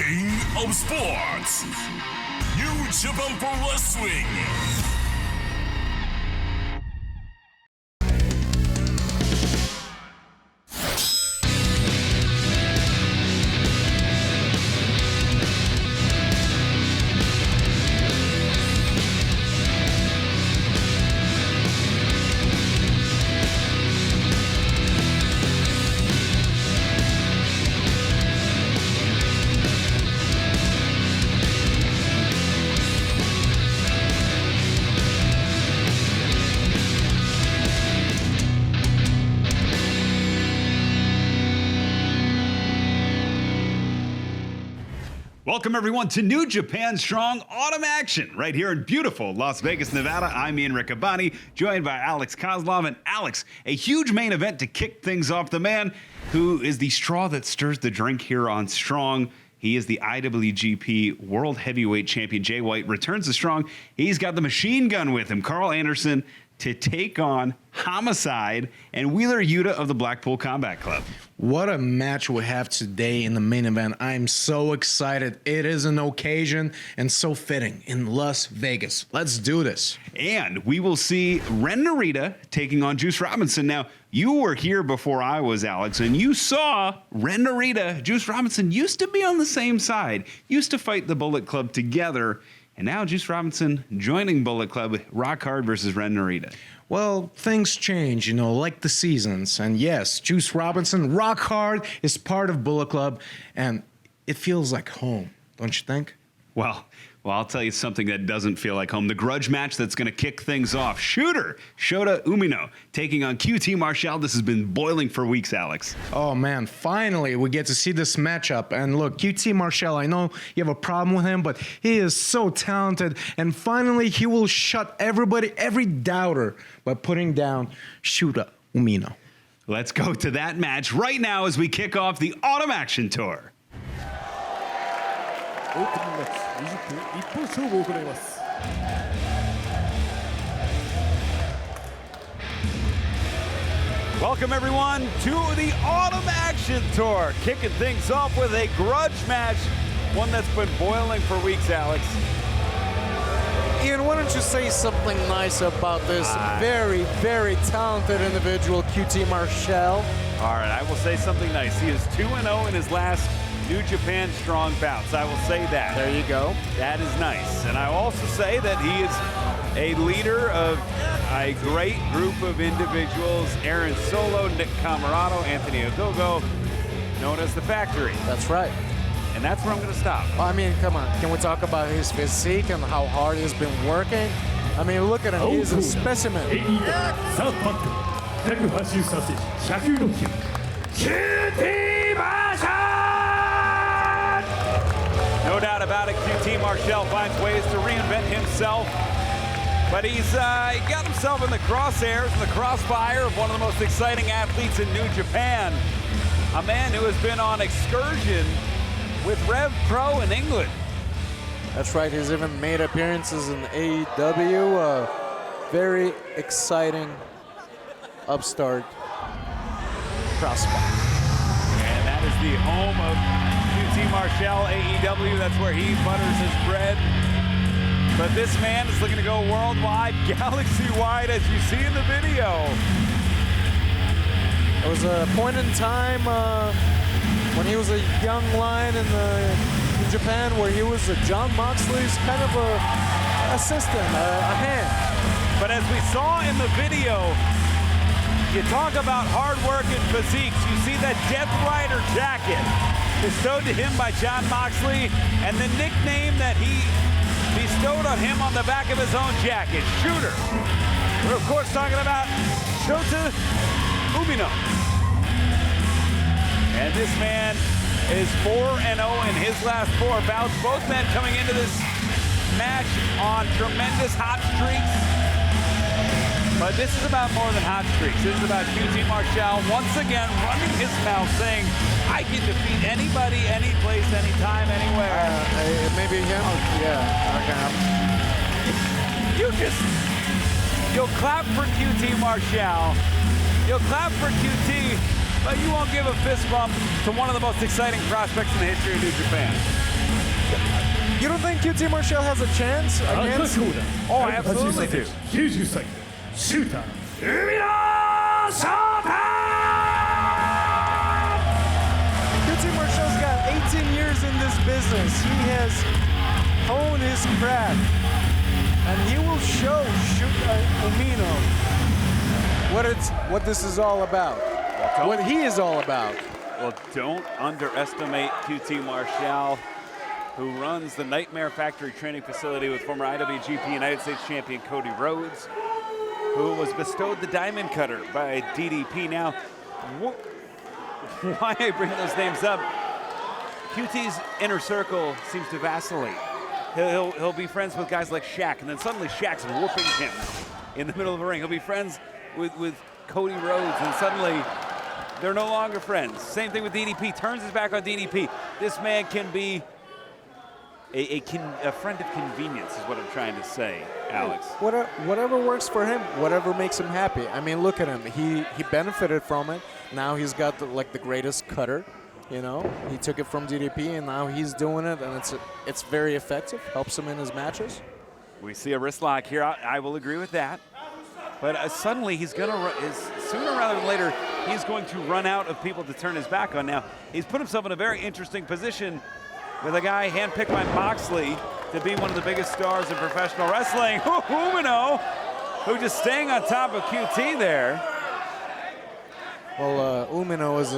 King of Sports, New Japan Pro Wrestling. Welcome, everyone, to New Japan Strong Autumn Action right here in beautiful Las Vegas, Nevada. I'm Ian Riccaboni, joined by Alex Kozlov. And Alex, a huge main event to kick things off. The man who is the straw that stirs the drink here on Strong. He is the IWGP World Heavyweight Champion. Jay White returns to Strong. He's got the machine gun with him, Karl Anderson, to take on Homicide and Wheeler Yuta of the Blackpool Combat Club. What a match we have today in the main event. I'm so excited. It is an occasion and so fitting in Las Vegas. Let's do this. And we will see Ren Narita taking on Juice Robinson. Now, you were here before I was, Alex, and you saw Ren Narita. Juice Robinson used to be on the same side, used to fight the Bullet Club together. And now Juice Robinson joining Bullet Club, Rock Hard versus Ren Narita. Well, things change, like the seasons. And yes, Juice Robinson, Rock Hard, is part of Bullet Club. And it feels like home, don't you think? Well, I'll tell you something that doesn't feel like home. The grudge match that's going to kick things off. Shota Umino taking on QT Marshall. This has been boiling for weeks, Alex. Oh, man, finally we get to see this matchup. And look, QT Marshall, I know you have a problem with him, but he is so talented. And finally, he will shut every doubter by putting down Shota Umino. Let's go to that match right now as we kick off the Autumn Action Tour. オープニングマッチ20分一本勝負を行います。 Welcome, everyone, to the Autumn Action Tour. Kicking things off with a grudge match, one that's been boiling for weeks, Alex. Ian, why don't you say something nice about this very, very talented individual, QT Marshall? All right, I will say something nice. He is 2-0 in his last New Japan Strong bouts. I will say that. There you go. That is nice. And I also say that he is a leader of a great group of individuals. Aaron Solo, Nick Camarado, Anthony Ogogo, known as The Factory. That's right. And that's where I'm going to stop. I mean, come on. Can we talk about his physique and how hard he's been working? I mean, look at him. He's a specimen. South Punk 183cm 106キロ QT Marshall! No doubt about it, QT Marshall finds ways to reinvent himself. But he's got himself in the crosshairs and the crossfire of one of the most exciting athletes in New Japan. A man who has been on excursion with Rev Pro in England. That's right. He's even made appearances in AEW. Very exciting upstart prospect. And that is the home of QT Marshall, AEW. That's where he butters his bread. But this man is looking to go worldwide, galaxy-wide, as you see in the video. There was a point in time when he was a young lion in Japan where he was John Moxley's kind of a assistant, a hand. But as we saw in the video, you talk about hard work and physiques. You see that Death Rider jacket bestowed to him by John Moxley, and the nickname that he bestowed on him on the back of his own jacket, Shooter. We're of course talking about Shota Umino. And this man is 4-0 in his last 4 bouts. Both men coming into this match on tremendous hot streaks. But this is about more than hot streaks. This is about QT Marshall once again running his mouth saying, I can defeat anybody, any place, anytime, anywhere. Maybe him? Yeah, okay. You'll clap for QT Marshall. You'll clap for QT, but you won't give a fist bump to one of the most exciting prospects in the history of New Japan. You don't think QT Marshall has a chance against? Oh, I absolutely do. 90歳シューター海野翔太 QT Marshall's got 18 years in this business. He has honed his craft, and he will show Umino what this is all about, what he is all about. Well, don't underestimate QT Marshall, who runs the Nightmare Factory training facility with former IWGP United States champion Cody Rhodes, who was bestowed the Diamond Cutter by DDP. Now, why I bring those names up, QT's inner circle seems to vacillate. He'll be friends with guys like Shaq, and then suddenly Shaq's whooping him in the middle of the ring. He'll be friends with Cody Rhodes, and suddenly they're no longer friends. Same thing with DDP, turns his back on DDP. This man can be a friend of convenience is what I'm trying to say, Alex. Whatever works for him, whatever makes him happy. I mean, look at him. He benefited from it. Now he's got the greatest cutter. You know, he took it from DDP, and now he's doing it, and it's very effective. Helps him in his matches. We see a wrist lock here. I will agree with that. But suddenly he's going to, sooner rather than later, he's going to run out of people to turn his back on. Now, he's put himself in a very interesting position with a guy handpicked by Moxley to be one of the biggest stars in professional wrestling, Umino, who just staying on top of QT there. Well, Umino is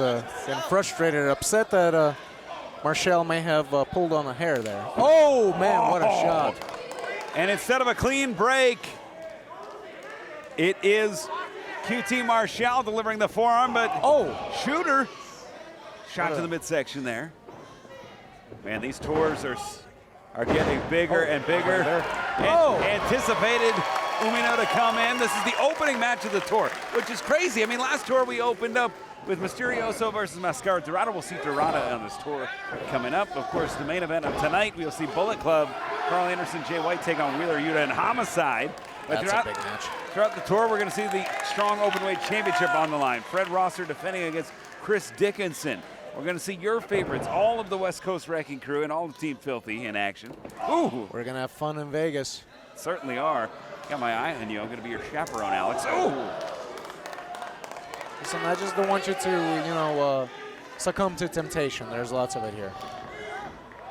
getting frustrated, upset that Marshall may have pulled on a hair there. Oh, man, what a shot. And instead of a clean break, it is QT Marshall delivering the forearm, but shooter shot to the midsection there. Man, these tours are getting bigger and bigger. Anticipated Umino to come in. This is the opening match of the tour, which is crazy. I mean, last tour we opened up with Mysterioso versus Mascara Dorada. We'll see Dorada on this tour coming up. Of course, the main event of tonight, we'll see Bullet Club, Karl Anderson, Jay White take on Wheeler Yuta and Homicide. But That's a big match. Throughout the tour, we're going to see the Strong Openweight Championship on the line. Fred Rosser defending against Chris Dickinson. We're going to see your favorites, all of the West Coast Wrecking Crew and all of Team Filthy in action. Ooh! We're going to have fun in Vegas. Certainly are. Got my eye on you. I'm going to be your chaperone, Alex. Ooh! Listen, I just don't want you to, succumb to temptation. There's lots of it here.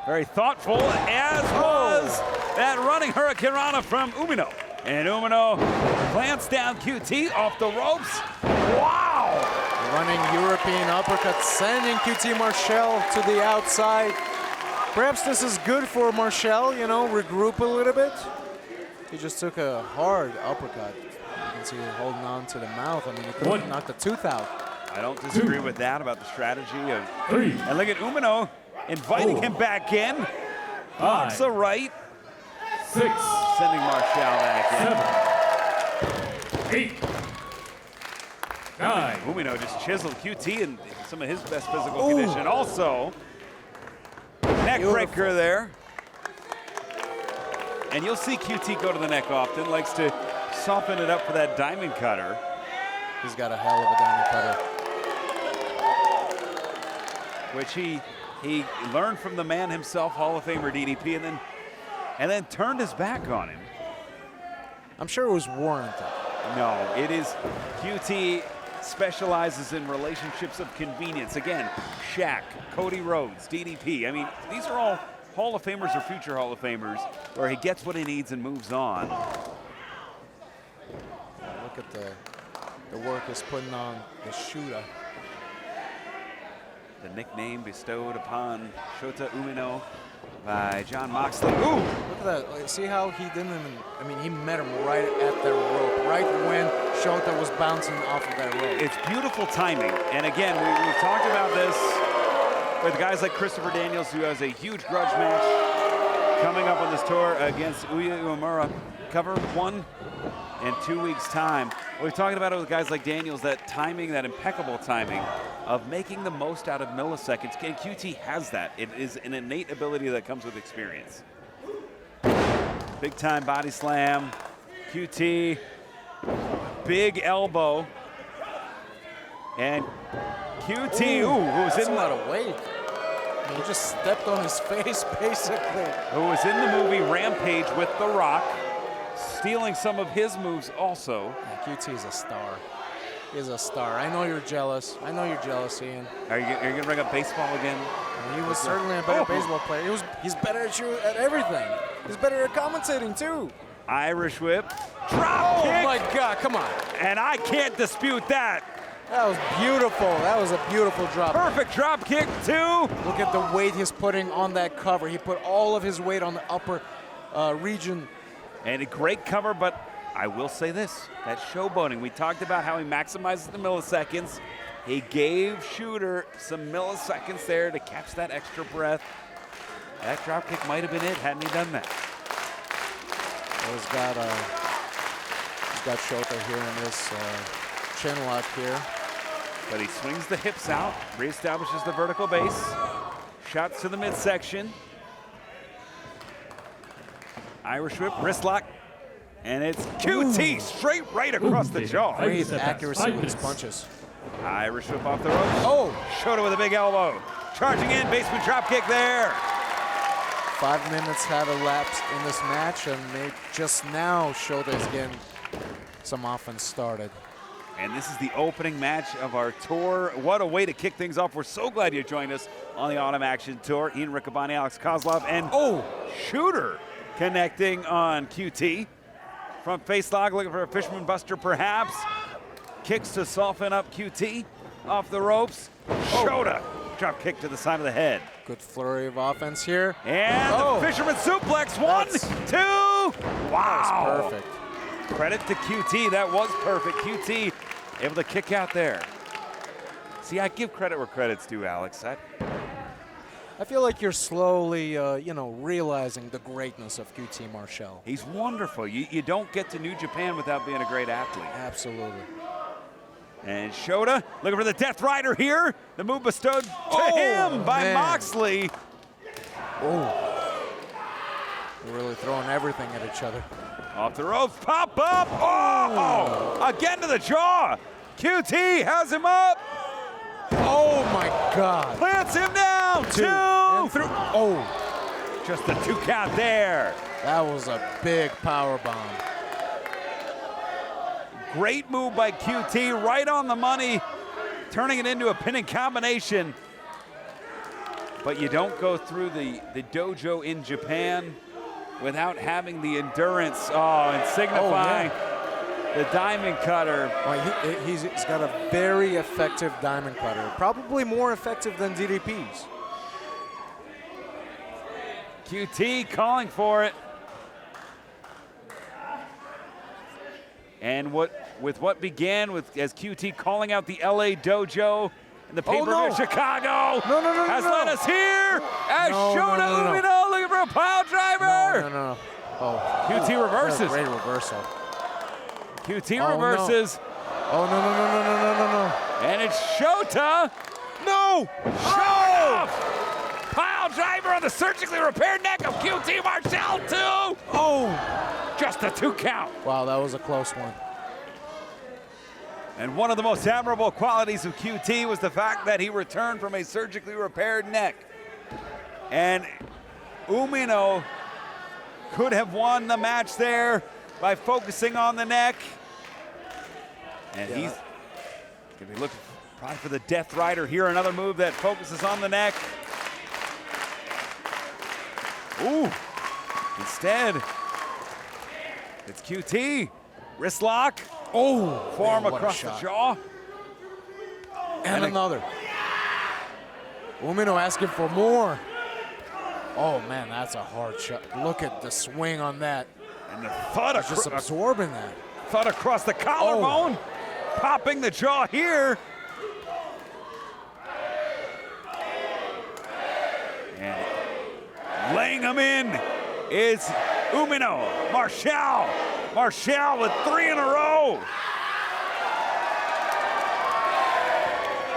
Very thoughtful, as was that running Hurricane Rana from Umino. And Umino plants down QT off the ropes. Wow! Running European uppercut, sending QT Marshall to the outside. Perhaps this is good for Marshall, regroup a little bit. He just took a hard uppercut. You can see him holding on to the mouth. I mean, he could have knocked the tooth out. I don't disagree with that about the strategy of. And look at Umino inviting him back in. Blocks the right. 6 Sending Marshall back in. 7 8 9 Umino just chiseled QT in some of his best physical condition. Also, neck breaker there. And you'll see QT go to the neck often. Likes to soften it up for that diamond cutter. He's got a hell of a diamond cutter. Which he learned from the man himself, Hall of Famer DDP, and then turned his back on him. I'm sure it was warranted. No, it is. QT specializes in relationships of convenience. Again, Shaq, Cody Rhodes, DDP. I mean, these are all Hall of Famers or future Hall of Famers where he gets what he needs and moves on. Look at the work he's putting on the shooter. The nickname bestowed upon Shota Umino by John Moxley. Ooh! Look at that. See how he didn't even, he met him right at the rope, right when Shota was bouncing off of that rope. It's beautiful timing. And again, we've talked about this with guys like Christopher Daniels, who has a huge grudge match coming up on this tour against Uya Uemura. Cover 1 in 2 weeks' time. We've talked about it with guys like Daniels, that timing, that impeccable timing of making the most out of milliseconds. And QT has that. It is an innate ability that comes with experience. Big time body slam. QT, big elbow. And QT, who was That's in a lot of weight. He just stepped on his face, basically. who was in the movie Rampage with The Rock, stealing some of his moves also. Yeah, QT is a star. He's a star. I know you're jealous. I know you're jealous, Ian. Are you going to bring up baseball again? He was certainly a better baseball player. He's better at everything. He's better at commentating too. Irish whip, drop kick, Oh my God! Come on. and I can't dispute that. That was beautiful. That was a beautiful drop. Perfect drop kick too. Look at the weight he's putting on that cover. He put all of his weight on the upper region. And a great cover, but I will say this, that showboating, we talked about how he maximizes the milliseconds. He gave Shooter some milliseconds there to catch that extra breath. That drop kick might have been it, hadn't he done that. He's got Shota here in this chin lock here. But he swings the hips out, reestablishes the vertical base, shots to the midsection. Irish whip, wrist lock, and it's QT straight right across the jaw. Great accuracy with his punches. Irish whip off the ropes. Oh! Shota with a big elbow. Charging in, basement drop kick there. 5 minutes have elapsed in this match, and just now Shota is getting some offense started. And this is the opening match of our tour. What a way to kick things off. We're so glad you joined us on the Autumn Action Tour. Ian Riccaboni, Alex Kozlov, and Shooter connecting on QT. Front face lock, looking for a fisherman buster perhaps. Kicks to soften up QT off the ropes. Shota, drop kick to the side of the head. Good flurry of offense here. And the fisherman suplex, 1, 2. Wow. Perfect. Credit to QT, that was perfect. QT able to kick out there. See, I give credit where credit's due, Alex. I feel like you're slowly, realizing the greatness of QT Marshall. He's wonderful. You don't get to New Japan without being a great athlete. Absolutely. And Shota looking for the Death Rider here. The move bestowed to him by Moxley. Oh. They're really throwing everything at each other. Off the ropes, pop up. Oh! Again to the jaw. QT has him up. Oh my God. Plants him down. 2 and 3. Oh. Just a 2 count there. That was a big power bomb. Great move by QT, right on the money, turning it into a pinning combination. But you don't go through the dojo in Japan without having the endurance and signifying the diamond cutter. Well, he's got a very effective diamond cutter, probably more effective than DDP's. QT calling for it. And with what began as QT calling out the LA dojo and the pay-per-view Chicago has led us here as Shota Umino looking for a pile driver. No. Oh. QT reverses. Great reversal. QT reverses. Oh, no. And it's Shota. No! Shove! Pile driver on the surgically repaired neck of QT Marshall, 2. Oh! Just a 2 count. Wow, that was a close one. And one of the most admirable qualities of QT was the fact that he returned from a surgically repaired neck. And Umino could have won the match there by focusing on the neck. And he's going to be looking probably for the Death Rider here, another move that focuses on the neck. Ooh, instead, it's QT. Wrist lock. Oh, forearm across the jaw. And another. Umino asking for more. Oh, man, that's a hard shot. Look at the swing on that. And the thud just absorbing that. Thud across the collarbone. Popping the jaw here. And laying him in is Umino. Marshall with 3 in a row.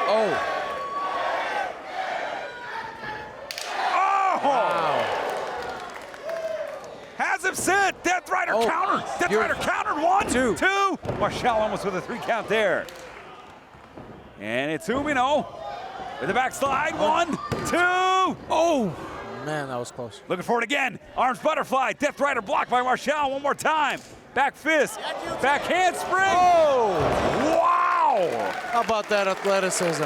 Oh. Wow. Has him set. Death Rider countered. Death Rider countered. 1, 2. Marshall almost with a 3 count there. And it's Umino. With the backslide, 1, 2. Oh! Man, that was close. Looking for it again. Arms butterfly. Death Rider blocked by Marshall. One more time. Back fist. Back handspring. Oh! Wow! How about that athleticism?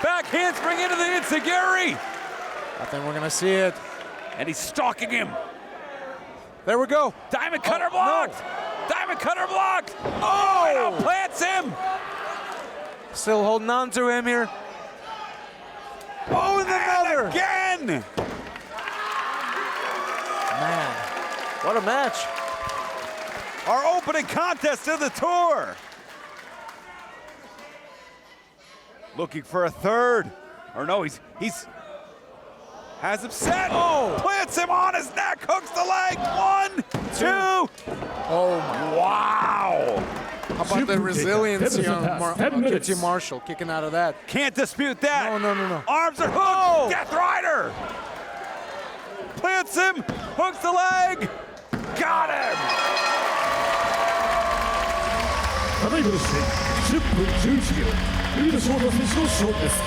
Back handspring into the Enziguri. I think we're gonna see it. And he's stalking him. There we go. Diamond cutter Oh, blocked. no. Diamond cutter blocked. Oh! Right out plants him. Still holding on to him here. Oh, and another. Again. Man, what a match. Our opening contest of the tour. Looking for a third. Or no, he's has him set. Oh, plants him on his neck, hooks the leg. 1, 2. Oh, Wow. how about the resiliency on Ten minutes. QT Marshall kicking out of that? Can't dispute that. No. Arms are hooked. Death Rider. Plants him, hooks the leg. Got him. ただいまの試合10分11秒リード翔太選手の勝利です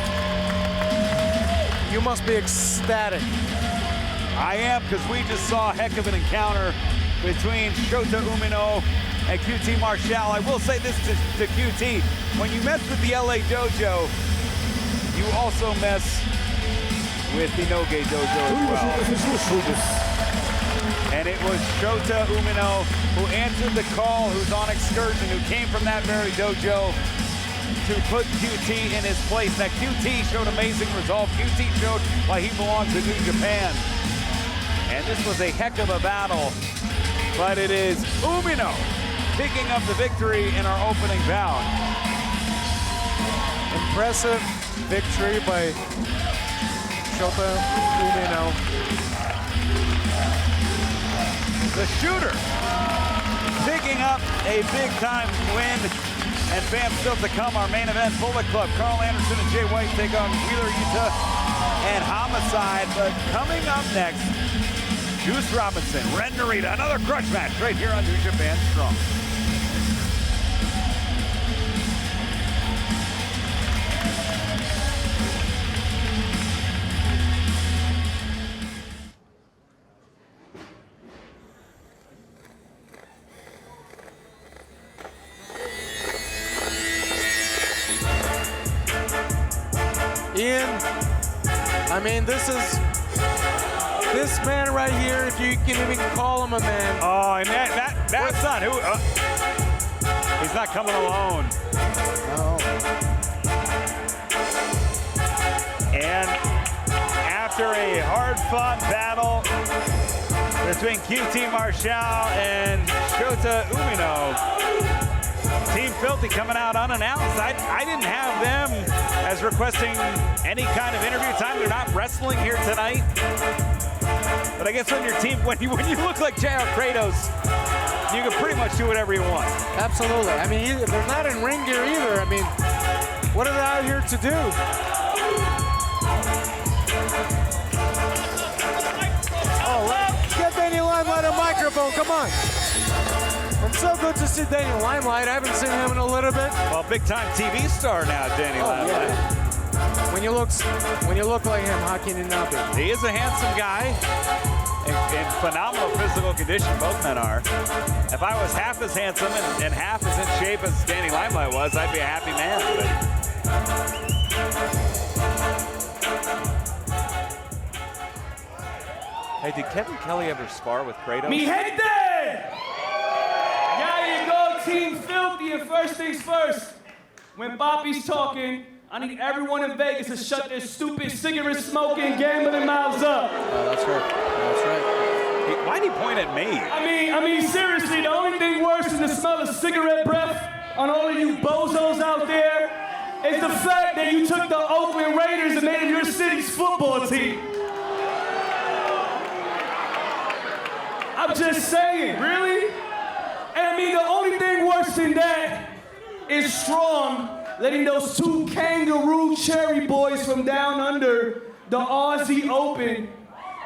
You must be ecstatic. I am, because we just saw a heck of an encounter between Shota Umino and QT Marshall. I will say this to QT. When you mess with the LA Dojo, you also mess with the Noge Dojo 鳥 as 野翔 well. 太選手の勝利です And it was Shota Umino who answered the call, who's on excursion, who came from that very dojo to put QT in his place. Now QT showed amazing resolve. QT showed why he belongs in New Japan. And this was a heck of a battle, but it is Umino picking up the victory in our opening bout. Impressive victory by Shota Umino. The shooter picking up a big-time win. And fans still to come, our main event, Bullet Club. Karl Anderson and Jay White take on Wheeler Yuta and Homicide. But coming up next, Juice Robinson, Ren Narita, another grudge match right here on New Japan Strong. Ian, I mean, this man right here, if you can even call him a man. Oh, and that's not who. He's not coming alone. No. And after a hard-fought battle between QT Marshall and Shota Umino, Team Filthy coming out unannounced. I didn't have them as requesting any kind of interview time. They're not wrestling here tonight. But I guess when your team, when you look like J.R. Kratos, you can pretty much do whatever you want. Absolutely. I mean, they're not in ring gear either. I mean, what are they out here to do? Oh, get Daniel Limelight a microphone. Come on. It's so good to see Daniel Limelight. I haven't seen him in a little bit. Well, big-time TV star now, Daniel Limelight. Yeah. When you look like him, how can you not be? He is a handsome guy in phenomenal physical condition. Both men are. If I was half as handsome and half as in shape as Danny Limelight was, I'd be a happy man. Hey, did Kevin Kelly ever spar with Kratos? Mi gente! Yeah, you go, Team Filthy, and first things first. When Bobby's talking, I need everyone in Vegas to shut their stupid cigarette-smoking, gambling mouths up. That's right. That's right. Why'd he point at me? I mean, seriously, the only thing worse than the smell of cigarette breath on all of you bozos out there is the fact that you took the Oakland Raiders and made them your city's football team. I'm just saying, really? And I mean, the only thing worse than that is Strong letting those two kangaroo cherry boys from down under the Aussie Open,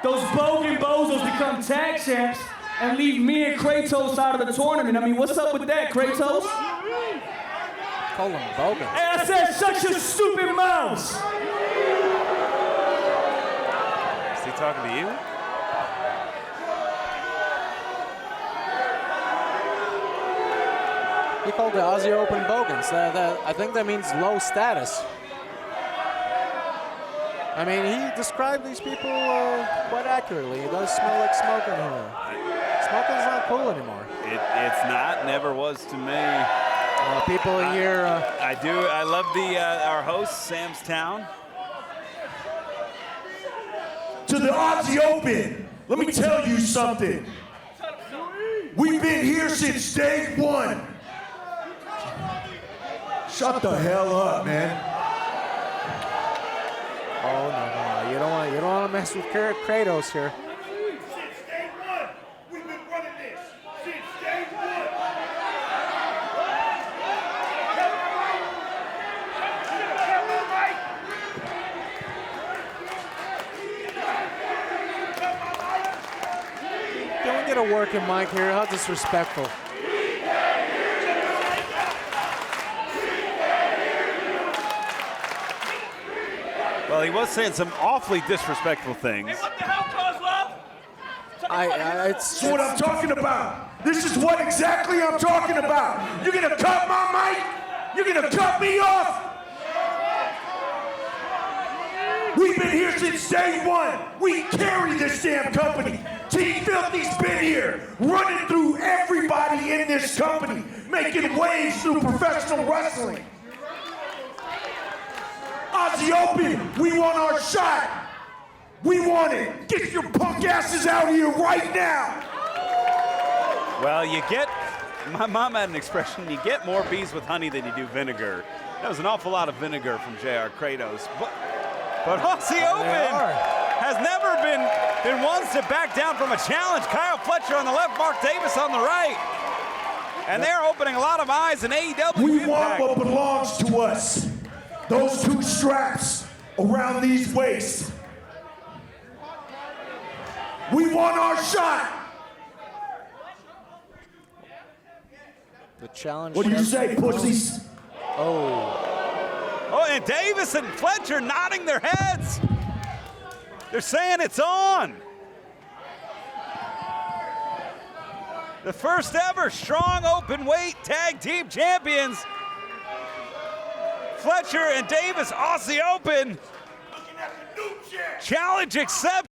those bogan bozos, become tag champs and leave me and Kratos out of the tournament. I mean, what's up with that, Kratos? Call them bogan. Hey, I said, shut your stupid mouths. talking to you? He called the Aussie Open bogans. I think that means low status. I mean, he described these people quite accurately. It does smell like smoke in here. Smoking's not cool anymore. It's not, never was to me. People here. I do. I love our host, Sam's Town. To the Aussie Open, let me tell you something. We've been here since day one. Shut the hell up, man. Oh no! You don't want to mess with Kratos here. Since day one, we've been running this. Since day one. Can we get a working mic here? How disrespectful. Well, he was saying some awfully disrespectful things. What the hell, Kozlov? That's what I'm talking about. This is what exactly I'm talking about. You're gonna cut my mic? You're gonna cut me off? We've been here since day one. We carry this damn company. Team Filthy's been here, running through everybody in this company, making waves through professional wrestling. Aussie Open, we want our shot. We want it. Get your punk asses out of here right now. Well, my mom had an expression, you get more bees with honey than you do vinegar. That was an awful lot of vinegar from JR Kratos. But Aussie Open has never been ones to back down from a challenge. Kyle Fletcher on the left, Mark Davis on the right. And they're opening a lot of eyes in AEW. We want what belongs to us. Those two straps around these waists. We want our shot. The challenge. What do you say, pussies? Oh, and Davis and Fletcher nodding their heads. They're saying it's on. The first ever strong open weight tag team champions. Fletcher and Davis, Aussie Open. Challenge accepted.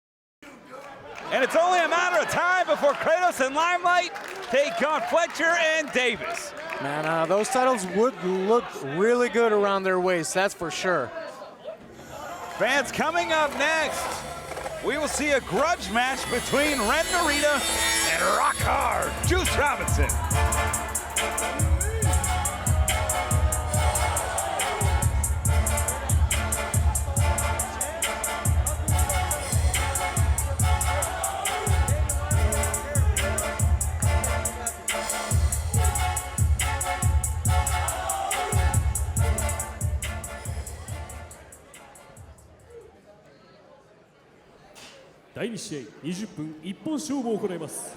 And it's only a matter of time before Kratos and Limelight take on Fletcher and Davis. Man, those titles would look really good around their waist, that's for sure. Fans, coming up next, we will see a grudge match between Ren Narita and Rock Hard Juice Robinson.第2試合20分一本勝負を行います。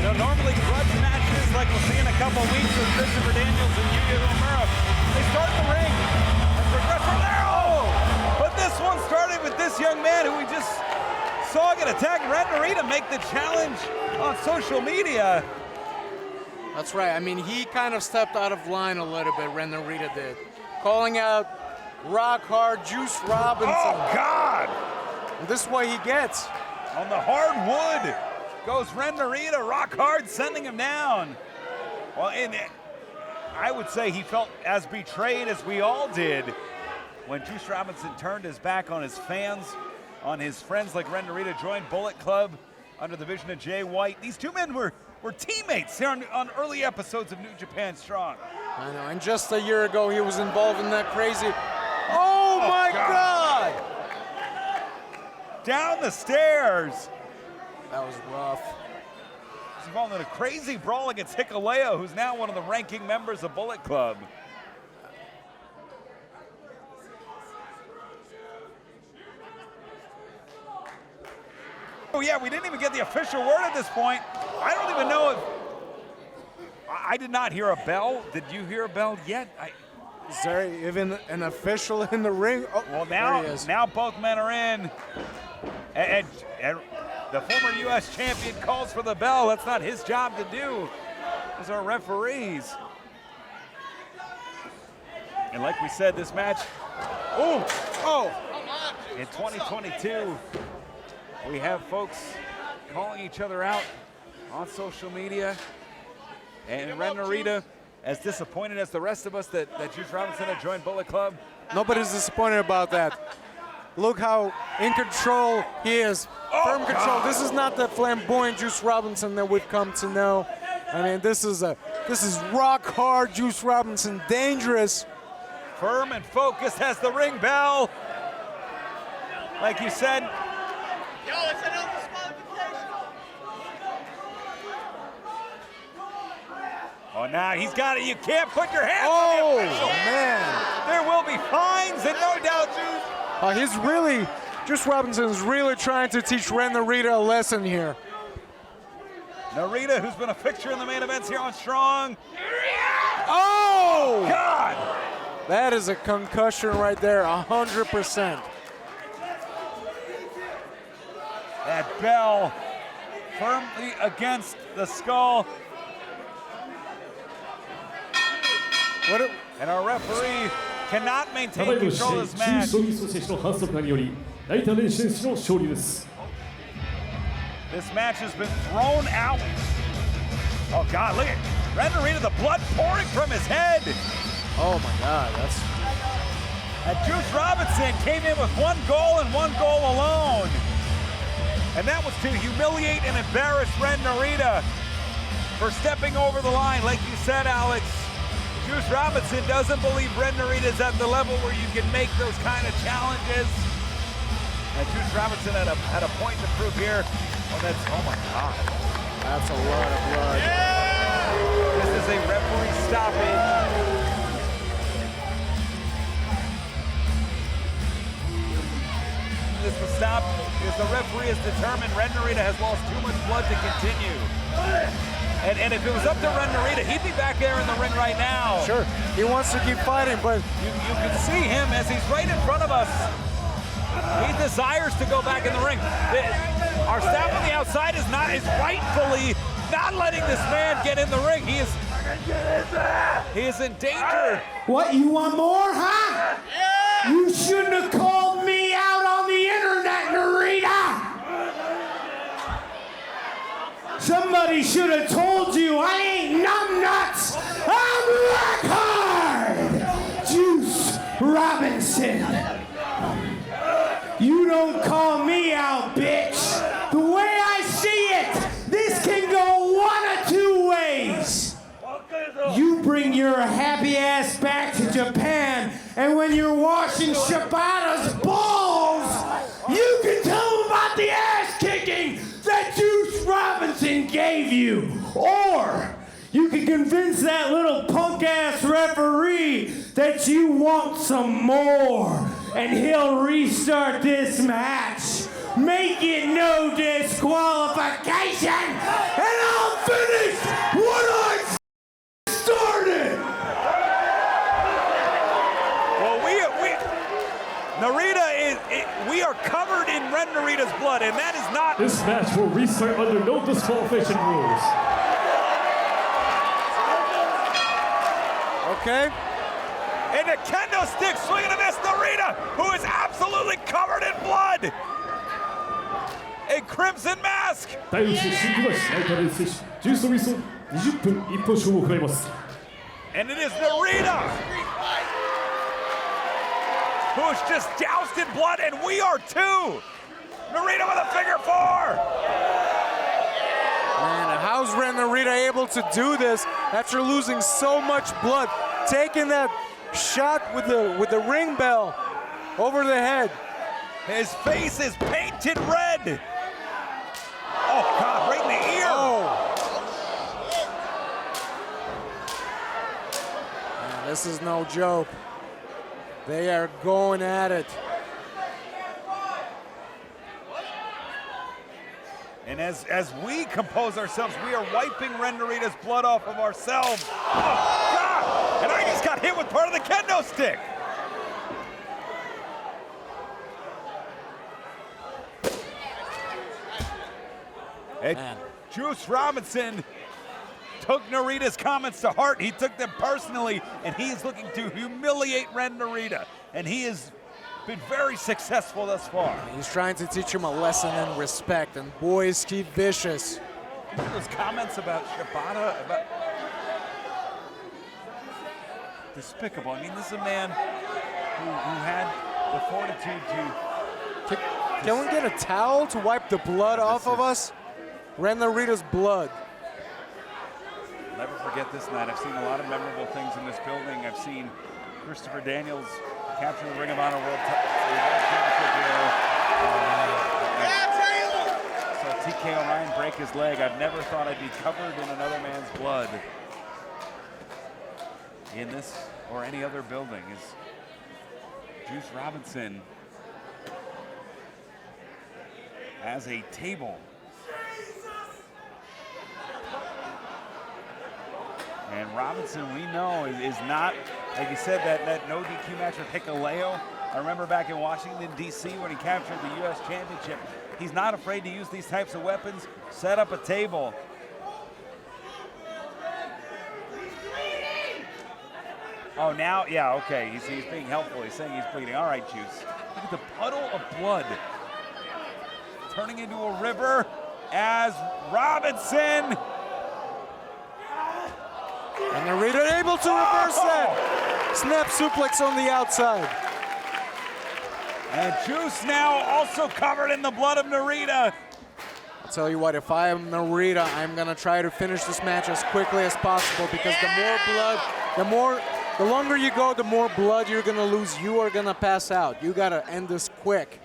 Normally grudge matches like we'll see in a couple of weeks with Christopher Daniels and Yuya Uemura, they start in the ring and progress from there. Oh! But this one started with this young man who we just saw get attacked. Ren Narita make the challenge on social media. That's right. I mean, he kind of stepped out of line a little bit, Ren Narita did. Calling out Rock Hard Juice Robinson. Oh, God! And this is what he gets. On the hardwood goes Ren Narita, Rock Hard sending him down. Well, and I would say he felt as betrayed as we all did when Juice Robinson turned his back on his fans, on his friends like Ren Narita, joined Bullet Club under the vision of Jay White. These two men were teammates here on early episodes of New Japan Strong. I know, and just a year ago he was involved in that crazy... Oh my God! Down the stairs. That was rough. He's involved in a crazy brawl against Hikuleo, who's now one of the ranking members of Bullet Club. Oh yeah, we didn't even get the official word at this point. I don't even know I did not hear a bell. Did you hear a bell yet? Is there even an official in the ring? Oh, Well, there he is. now both men are in. And the former U.S. champion calls for the bell. That's not his job to do. Those are referees. And like we said, this match, in 2022, we have folks calling each other out on social media. And Ren Narita, as disappointed as the rest of us that Juice Robinson had joined Bullet Club. Nobody's disappointed about that. Look how in control he is. Firm control. This is not the flamboyant Juice Robinson that we've come to know. I mean, this is rock hard Juice Robinson, dangerous. Firm and focused, has the ring bell. Like you said. Oh, now he's got it. You can't put your hands on the official. Man. There will be fines and no doubt, Juice. Juice Robinson is really trying to teach Ren Narita a lesson here. Narita, who's been a fixture in the main events here on Strong. Oh! God! That is a concussion right there, 100%. That bell firmly against the skull. And our referee cannot maintain ただいまの試 control 合 of this 中 match. ソリスト選手の反則により大胆連選手の勝利です This match has been thrown out. Oh God, look at Ren Narita, the blood pouring from his head. Oh my God, that's... And Juice Robinson came in with one goal and one goal alone. And that was to humiliate and embarrass Ren Narita for stepping over the line. Like you said, Alex, Juice Robinson doesn't believe Ren Narita is at the level where you can make those kind of challenges. And Juice Robinson had a point to prove here. Oh my God. That's a lot of blood. This is a referee stoppage. This was stopped because the referee has determined Ren Narita has lost too much blood to continue. And if it was up to Ren Narita, he'd be back there in the ring right now. Sure, he wants to keep fighting, but You can see him as he's right in front of us. He desires to go back in the ring. Our staff on the outside is rightfully not letting this man get in the ring. He is in danger. What, you want more, huh? Yeah! You shouldn't have called me out on the internet, Narita! Somebody should have told you I ain't numbnuts! I'm rock hard! Juice Robinson! You don't call me out, bitch! The way I see it, this can go one of two ways! You bring your happy ass back to Japan, and when you're washing Shibata's balls, you can tell him about the ass kicking that Juice Robinson gave you. Or you can convince that little punk ass referee that you want some more, and he'll restart this match. Make it no disqualification, and I'll finish what I started! Well, we are covered in Ren Narita's blood, and that is not... This match will restart under no disqualification rules. okay. And a kendo stick swinging to miss Narita, who is absolutely covered in blood. A crimson mask. 第4試合新木橋大会連選手ジュース・ウィソン20分一本勝負を行います And it is Narita who's just doused in blood, and we are too. Narita with a figure four. Man, how's Ren Narita able to do this after losing so much blood? Taking that shot with the ring bell over the head. His face is painted red. Oh God, right in the ear. Oh. Man, this is no joke. They are going at it. And as we compose ourselves, we are wiping Ren Narita's blood off of ourselves. Oh, God! And I just got hit with part of the kendo stick. And Juice Robinson took Narita's comments to heart. He took them personally, and he is looking to humiliate Ren Narita. And he has been very successful thus far. He's trying to teach him a lesson in respect, and boys keep vicious. Those comments about Shibata, about despicable. I mean, this is a man who had the fortitude to... Can we get a towel to wipe the blood off of us? Ren Narita's blood. I'll never forget this night. I've seen a lot of memorable things in this building. I've seen Christopher Daniels capture the Ring of Honor World Championship here. So TK O'Ryan break his leg. I've never thought I'd be covered in another man's blood in this or any other building. Is Juice Robinson has a table. And Robinson, we know, is not, like you said, that no DQ match with Hikuleo. I remember back in Washington, D.C. when he captured the U.S. Championship. He's not afraid to use these types of weapons, set up a table. Oh, now, yeah, okay, he's being helpful. He's saying he's bleeding. All right, Juice. Look at the puddle of blood turning into a river as Robinson... And Narita able to reverse that. Snap suplex on the outside. And Juice now also covered in the blood of Narita. I'll tell you what, if I am Narita, I'm gonna try to finish this match as quickly as possible, because the more blood, the longer you go, the more blood you're gonna lose. You are gonna pass out. You gotta end this quick.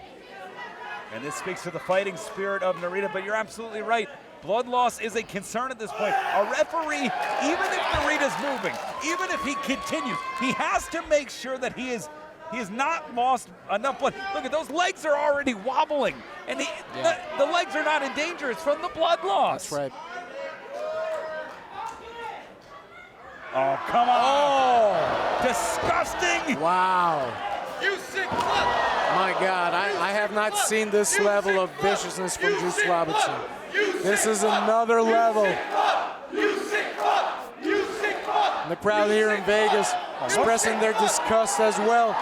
And this speaks to the fighting spirit of Narita, but you're absolutely right. Blood loss is a concern at this point. A referee, even if Narita's moving, even if he continues, he has to make sure that he has not lost enough blood. Look at those legs are already wobbling, and the legs are not in danger. It's from the blood loss. That's right. Oh, come on. Oh, disgusting. Wow. You sick fuck! My God, I have not seen this level of viciousness from Juice Robinson. This is another level. You sick fuck! You sick fuck! The crowd here in Vegas expressing their disgust as well.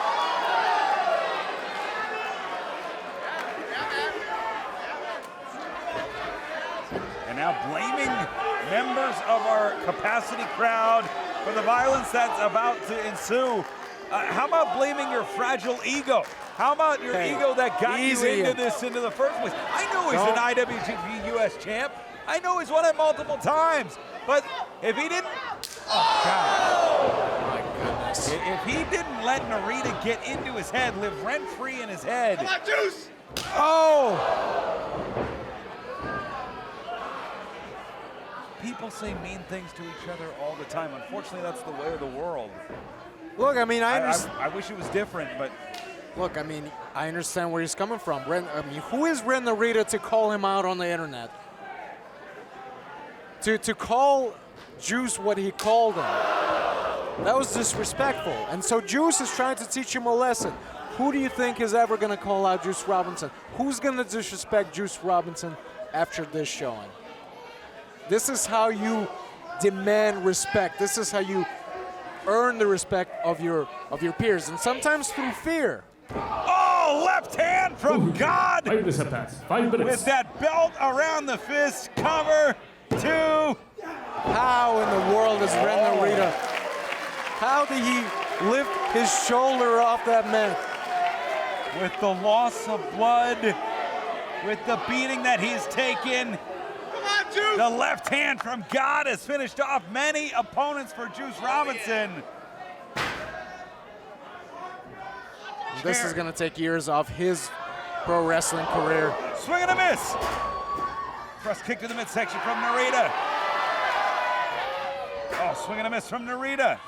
And now blaming members of our capacity crowd for the violence that's about to ensue. How about blaming your fragile ego? How about your ego that got you into this into the first place? I know he's an IWGP US champ. I know he's won it multiple times. But if he didn't, oh God. My goodness. If he didn't let Narita get into his head, live rent-free in his head. Come on, Juice! Oh! People say mean things to each other all the time. Unfortunately, that's the way of the world. Look, I mean, I wish it was different, but... Look, I mean, I understand where he's coming from. Who is Ren Narita to call him out on the internet? To call Juice what he called him. That was disrespectful. And so Juice is trying to teach him a lesson. Who do you think is ever going to call out Juice Robinson? Who's going to disrespect Juice Robinson after this showing? This is how you demand respect. This is how you earn the respect of your peers, and sometimes through fear. Oh, left hand from God! 5 minutes have passed. 5 minutes. With that belt around the fist, cover 2. How in the world is Ren Narita? How did he lift his shoulder off that man? With the loss of blood, with the beating that he's taken, the left hand from God has finished off many opponents for Juice Robinson. This is going to take years off his pro wrestling career. Swing and a miss. Thrust kick to the midsection from Narita. Oh, swing and a miss from Narita.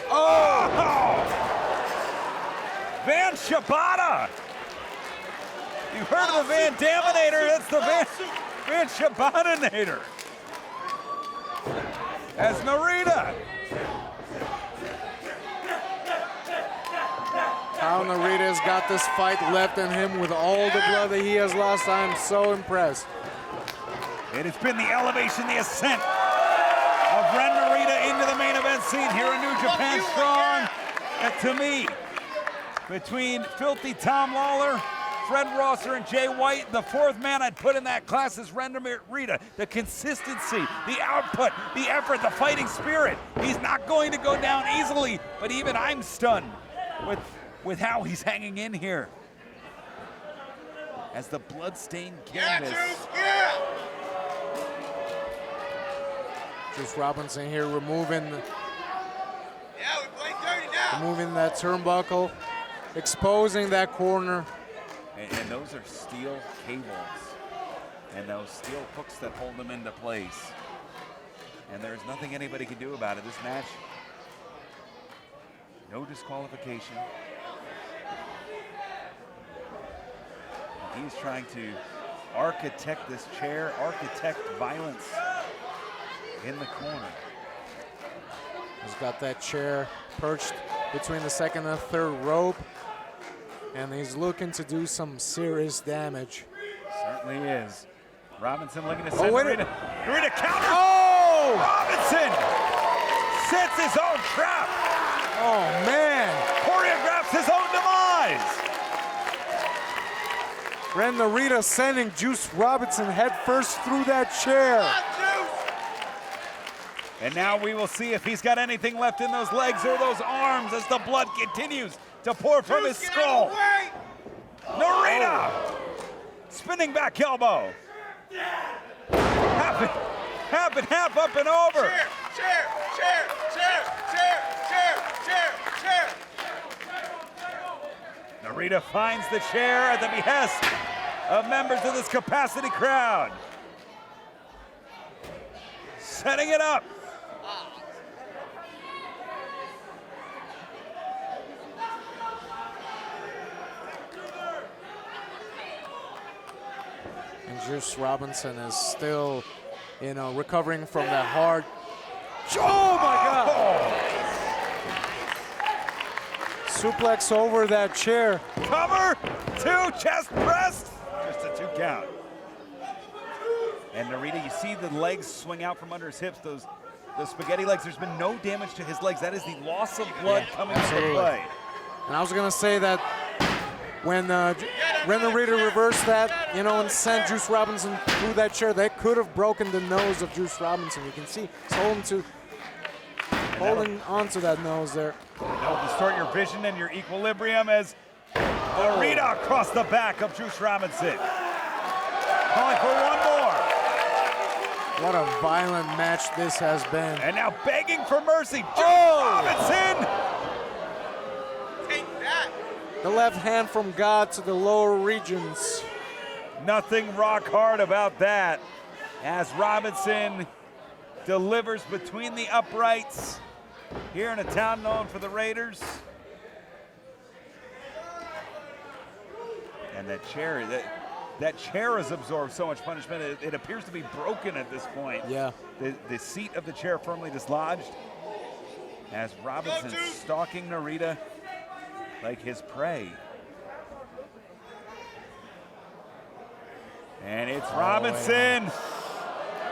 Oh! Van Shibata. You heard of the Van Daminator, that's the Van Shabaninator. As Narita. How Narita's got this fight left in him with all the blood that he has lost. I'm so impressed. It has been the elevation, the ascent of Ren Narita into the main event scene here in New Japan Strong. And to me, between Filthy Tom Lawler, Fred Rosser, and Jay White, the fourth man I'd put in that class is Ren Narita. The consistency, the output, the effort, the fighting spirit. He's not going to go down easily, but even I'm stunned with how he's hanging in here. As the blood-stained canvas. Juice Robinson here removing that turnbuckle, exposing that corner. And those are steel cables and those steel hooks that hold them into place. And there's nothing anybody can do about it. This match, no disqualification. He's trying to architect this chair, architect violence in the corner. He's got that chair perched between the second and third rope, and he's looking to do some serious damage. Certainly is. Robinson looking to send Narita counter. Oh! Robinson sets his own trap. Oh, man. Choreographs his own demise. Ren Narita sending Juice Robinson head first through that chair. And now we will see if he's got anything left in those legs or those arms as the blood continues to pour from his skull. Narita! Spinning back elbow. Half and half up and over. Chair. Narita finds the chair at the behest of members of this capacity crowd. Setting it up. And Juice Robinson is still, recovering from that hard. Oh my God! Suplex over that chair. Cover, 2, chest press. Just a 2 count. And Narita, you see the legs swing out from under his hips, those spaghetti legs. There's been no damage to his legs. That is the loss of blood coming into play. And I was gonna say that when Ren Narita reversed that, and sent Juice Robinson through that chair, they could have broken the nose of Juice Robinson. You can see he's holding onto that nose there. That'll distort your vision and your equilibrium as Narita across the back of Juice Robinson. Calling for one more. What a violent match this has been. And now begging for mercy, Juice Robinson! Take that. The left hand from God to the lower regions. Nothing rock hard about that as Robinson delivers between the uprights here in a town known for the Raiders. And that chair has absorbed so much punishment. It appears to be broken at this point. Yeah. The seat of the chair firmly dislodged as Robinson stalking Narita like his prey. And it's Robinson.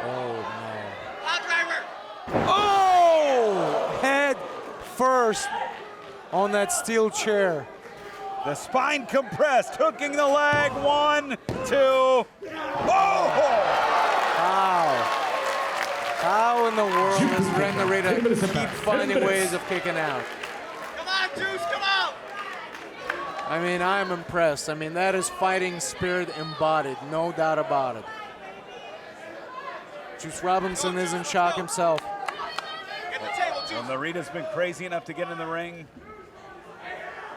Oh, no. Oh! Head first on that steel chair. The spine compressed, hooking the leg. 1, 2. Oh! How in the world does Ren Narita keep finding ways of kicking out? Come on, Juice, come on! I mean, I'm impressed. That is fighting spirit embodied, no doubt about it. Juice Robinson is in shock himself. Get the table, Juice. Well, Narita's been crazy enough to get in the ring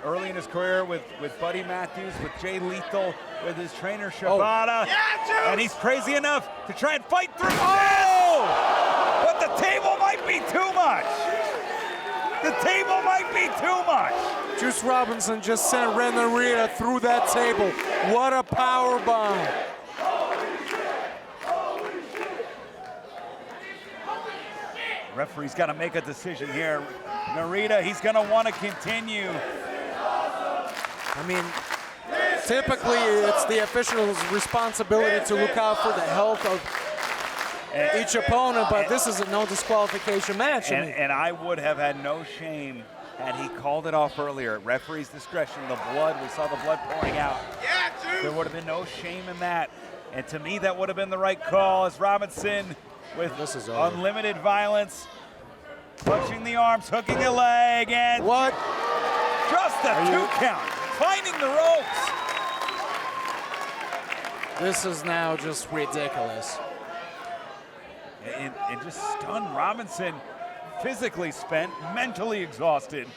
early in his career with Buddy Matthews, with Jay Lethal, with his trainer Shibata. And he's crazy enough to try and fight through this! But the table might be too much! The table might be too much. Juice Robinson just sent Ren Narita through that table. What a power bomb. Referee's got to make a decision here. Narita, he's going to want to continue. I mean, typically it's the official's responsibility to look out for the health of each opponent, but this is a no disqualification match. And I would have had no shame had he called it off earlier. Referee's discretion, the blood, we saw the blood pouring out. There would have been no shame in that. And to me, that would have been the right call as Robinson with unlimited violence, punching the arms, hooking the leg, and what? Just a 2 count, finding the ropes. This is now just ridiculous. And just stunned Robinson, physically spent, mentally exhausted.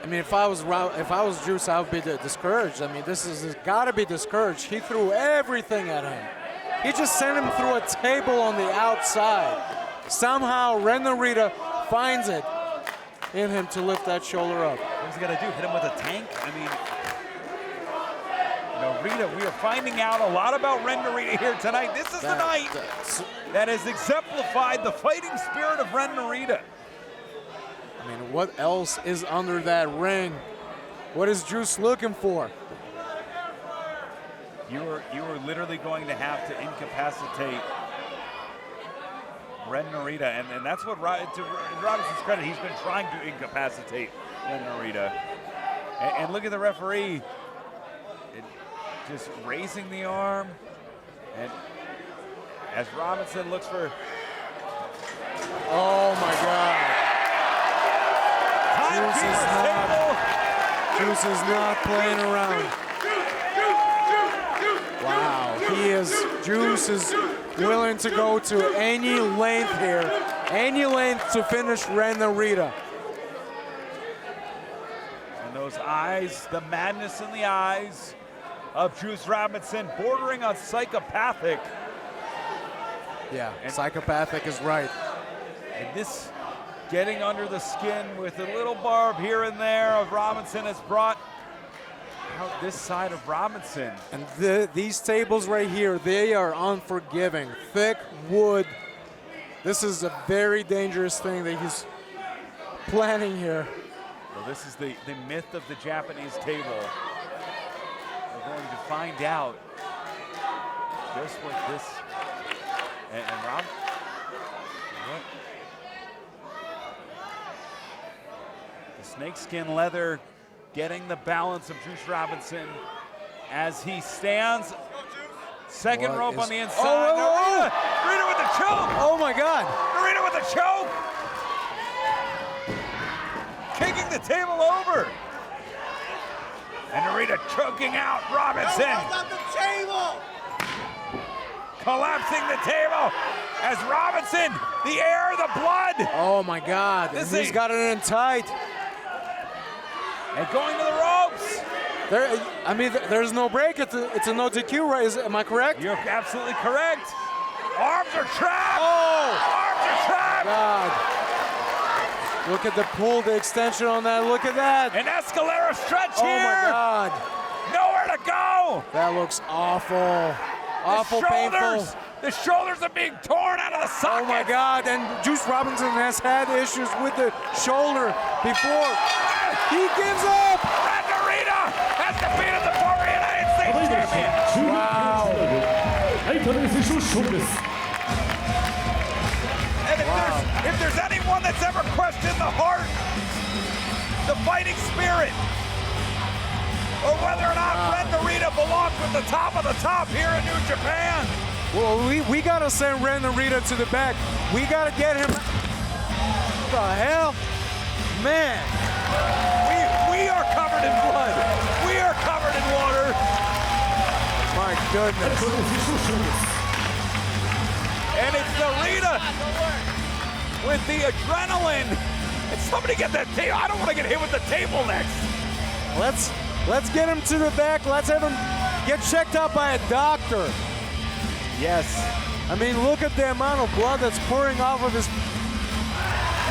I mean, if I was Juice, I would be discouraged. I mean, this is got to be discouraged. He threw everything at him. He just sent him through a table on the outside. Somehow, Ren Narita finds it in him to lift that shoulder up. What's he got to do? Hit him with a tank? I mean, Narita, we are finding out a lot about Ren Narita here tonight. This is the night that has exemplified the fighting spirit of Ren Narita. I mean, what else is under that ring? What is Juice looking for? You are literally going to have to incapacitate Ren Narita, and that's what, to Robinson's credit, he's been trying to incapacitate Ren Narita. And look at the referee, just raising the arm, and as Robinson looks for. Oh my God! Juice is not playing around. Wow, Juice is willing to go to any length here, any length to finish Ren Narita. And those eyes, the madness in the eyes of Juice Robinson, bordering on psychopathic. Yeah, psychopathic is right. And this getting under the skin with a little barb here and there of Robinson has brought out this side of Robinson. And these tables right here, they are unforgiving. Thick wood. This is a very dangerous thing that he's planning here. Well, this is the myth of the Japanese table. We're going to find out just what this, and Rob, what? The snakeskin leather getting the balance of Juice Robinson as he stands. Second rope on the inside. Narita with the choke. Oh my God. Narita with the choke. Kicking the table over. And Narita choking out Robinson. Collapsing the table as Robinson, the air, the blood. Oh my God. He's got it in tight. And going to the ropes. There's no break. It's a no DQ, right? Am I correct? You're absolutely correct. Arms are trapped. Oh! Arms are trapped. God. Look at the pull, the extension on that. Look at that. An Escalera stretch here. Oh my God. Nowhere to go. That looks awful. Awful, painful. The shoulders are being torn out of the socket. Oh my God. And Juice Robinson has had issues with the shoulder before. He gives up. Ren Narita has defeated the former United States champion. Wow. And if there's anyone that's ever questioned the heart, the fighting spirit, or whether or not Ren Narita belongs with the top of the top here in New Japan. Well, we gotta send Ren Narita to the back. We gotta get him. What the hell? Man. We are covered in blood. We are covered in water. My goodness. And it's Narita with the adrenaline. And somebody get that table. I don't want to get hit with the table next. Let's get him to the back. Let's have him get checked out by a doctor. Yes. I mean, look at the amount of blood that's pouring off of his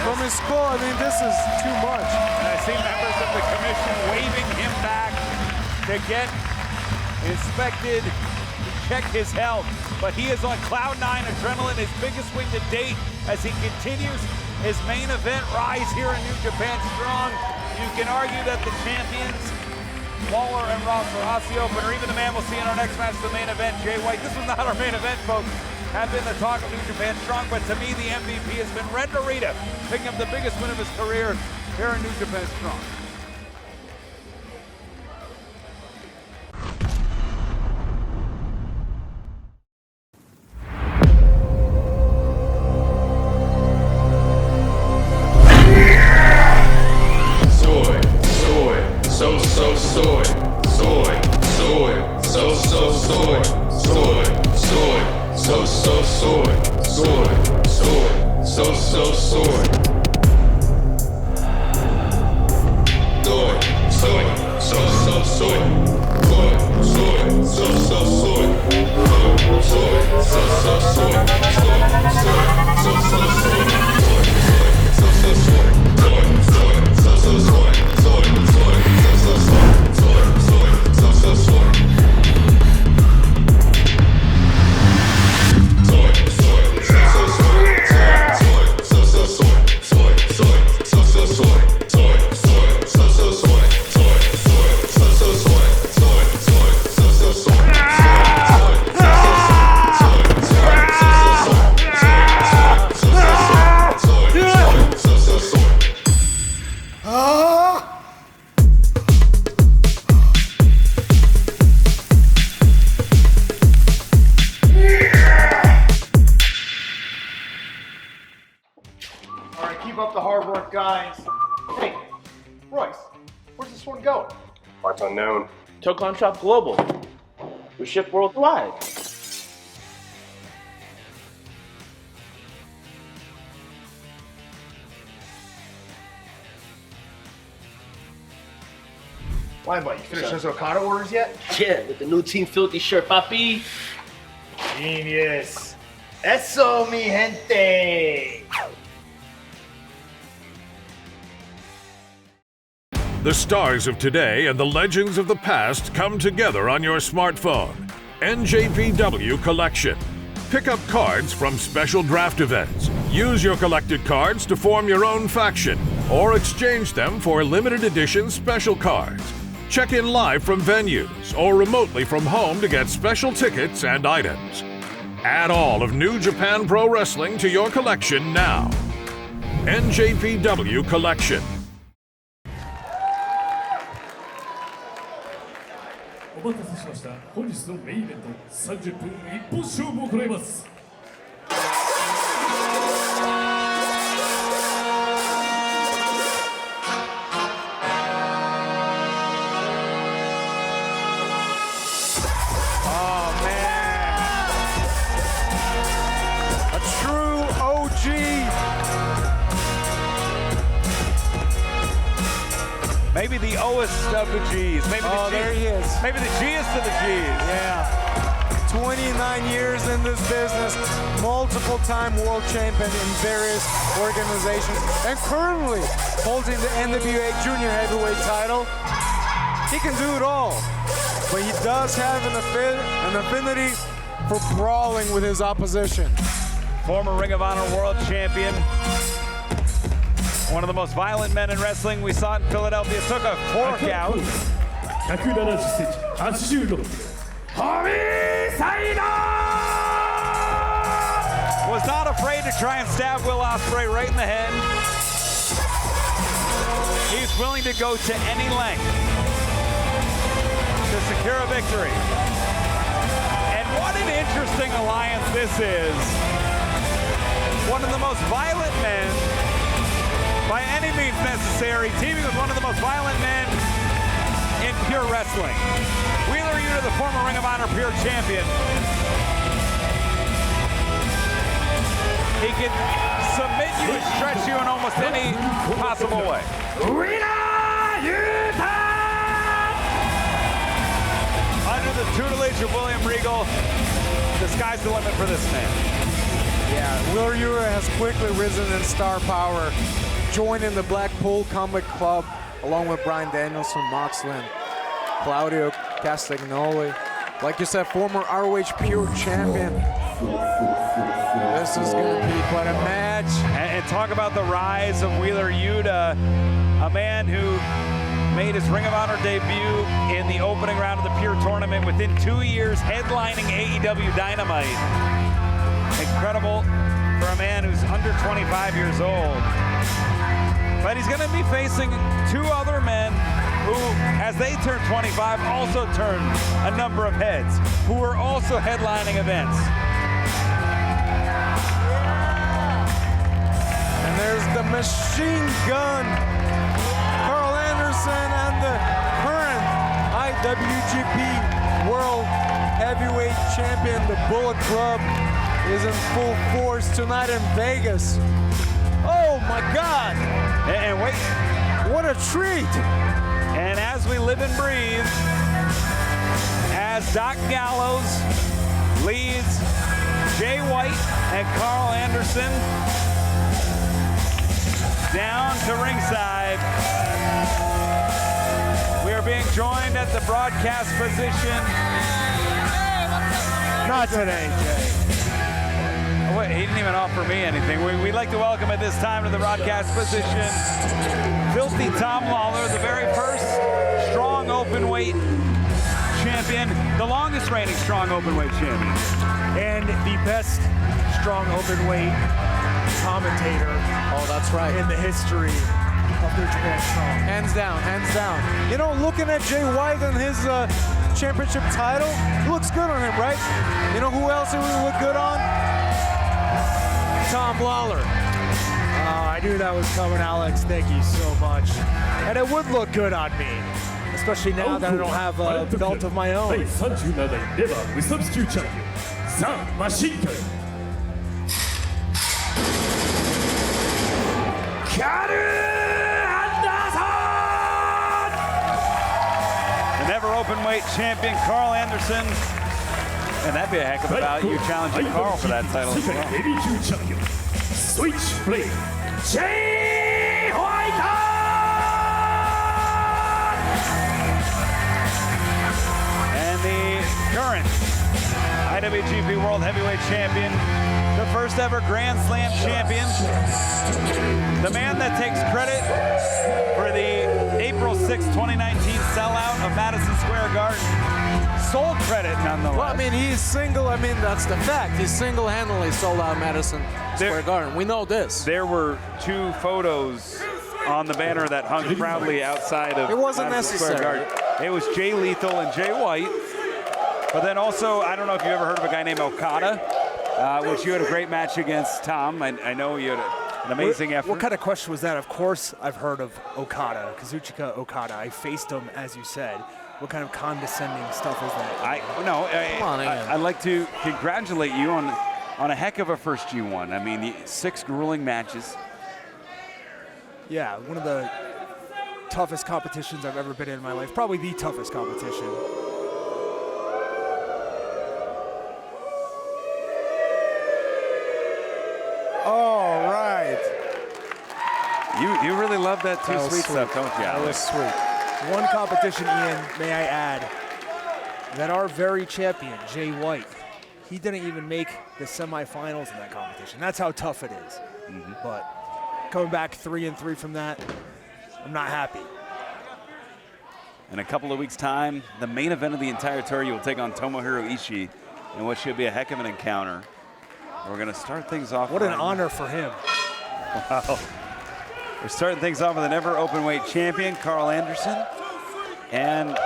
from his skull. I mean, this is too much. And I see members of the commission waving him back to get inspected, to check his health. But he is on cloud 9, adrenaline, his biggest win to date as he continues his main event rise here in New Japan Strong. You can argue that the champions, Waller and Ross, are Aussie opener. Even the man we'll see in our next match, the main event, Jay White. This was not our main event, folks. Have been the talk of New Japan Strong, but to me, the MVP has been Ren Narita, picking up the biggest win of his career here in New Japan Strong. Keep up the hard work, guys. Hey, Royce, where's this one going? Parts unknown. Tocon Shop Global. We ship worldwide. Why, buddy? You finished those Okada orders yet? Yeah, with the new Team Filthy shirt, papi. Genius. Eso, mi gente. The stars of today and the legends of the past come together on your smartphone. NJPW Collection. Pick up cards from special draft events. Use your collected cards to form your own faction or exchange them for limited edition special cards. Check in live from venues or remotely from home to get special tickets and items. Add all of New Japan Pro Wrestling to your collection now. NJPW Collection. お待たせしました。本日のメインイベント30分一本勝負を行います。Oh man, a true OG. Maybe the Oest of the G's. Maybe the there he is. Maybe the G'est of the G's. Yeah. 29 years in this business, multiple-time world champion in various organizations, and currently holding the NWA Junior Heavyweight title. He can do it all, but he does have an affinity for brawling with his opposition. Former Ring of Honor World Champion. One of the most violent men in wrestling. We saw it in Philadelphia. Took a fork out. 170センチ、86. Homicide! Was not afraid to try and stab Will Ospreay right in the head. He's willing to go to any length to secure a victory. And what an interesting alliance this is. One of the most violent men, by any means necessary, teaming with one of the most violent men in pure wrestling. Wheeler Yuta, the former Ring of Honor pure champion. He can submit you and stretch you in almost any possible way. Wheeler Yuta! Under the tutelage of William Regal, the sky's the limit for this man. Yeah, Wheeler Yuta has quickly risen in star power, joining the Blackpool Combat Club along with Bryan Danielson, Moxley, and Claudio Castagnoli. Like you said, former ROH Pure Champion. This is going to be quite a match. And talk about the rise of Wheeler Yuta, a man who made his Ring of Honor debut in the opening round of the Pure Tournament within 2 years, headlining AEW Dynamite. Incredible for a man who's under 25 years old. But he's going to be facing two other men who, as they turn 25, also turn a number of heads, who are also headlining events. And there's the machine gun, Karl Anderson, and the current IWGP World Heavyweight Champion, the Bullet Club, is in full force tonight in Vegas. Oh my God! And wait, what a treat! And as we live and breathe, as Doc Gallows leads Jay White and Karl Anderson down to ringside, we are being joined at the broadcast position. Not today, Jay. Oh, wait, he didn't even offer me anything. We'd like to welcome at this time to the broadcast position Filthy Tom Lawler, the very first strong open weight champion, the longest reigning strong open weight champion. And the best strong open weight commentator. Oh, that's right. In the history of New Japan Strong. Hands down, hands down. You know, looking at Jay White and his championship title, looks good on him, right? You know who else it would look good on? Tom Lawler. I knew that was coming, Alex. Thank you so much. And it would look good on me, especially now that I don't have a belt of my own. 第37位では無差別級チャンピオンザ・マシンガンKarl Anderson! The never open weight champion Karl Anderson. And that'd be a heck of a value challenging Karl for that title as well. ヘビー級チャンピオンスイッチプレイ Jay White! And the current IWGP World Heavyweight Champion, the first ever Grand Slam champion, the man that takes credit for the April 6, 2019 sellout of Madison Square Garden. Sole credit, nonetheless. Well, I mean, that's the fact. He single-handedly sold out Madison Square Garden. We know this. There were two photos on the banner that hung proudly outside of it wasn't Madison necessary. Square Garden. It was Jay Lethal and Jay White. But then also, I don't know if you ever heard of a guy named Okada, which you had a great match against Tom. I know you had an amazing effort. What kind of question was that? Of course I've heard of Okada, Kazuchika Okada. I faced him, as you said. What kind of condescending stuff is that? I'd like to congratulate you on a heck of a first G1. I mean, 6 grueling matches. Yeah, one of the toughest competitions I've ever been in my life. Probably the toughest competition. All right. You really love that too sweet stuff, don't you? That was sweet. One competition, Ian, may I add, that our very champion, Jay White, he didn't even make the semifinals in that competition. That's how tough it is. But coming back 3-3 from that, I'm not happy. In a couple of weeks' time, the main event of the entire tour, you will take on Tomohiro Ishii in what should be a heck of an encounter. We're going to start things off. What an honor for him. Wow. We're starting things off with an ever open weight champion, Karl Anderson, and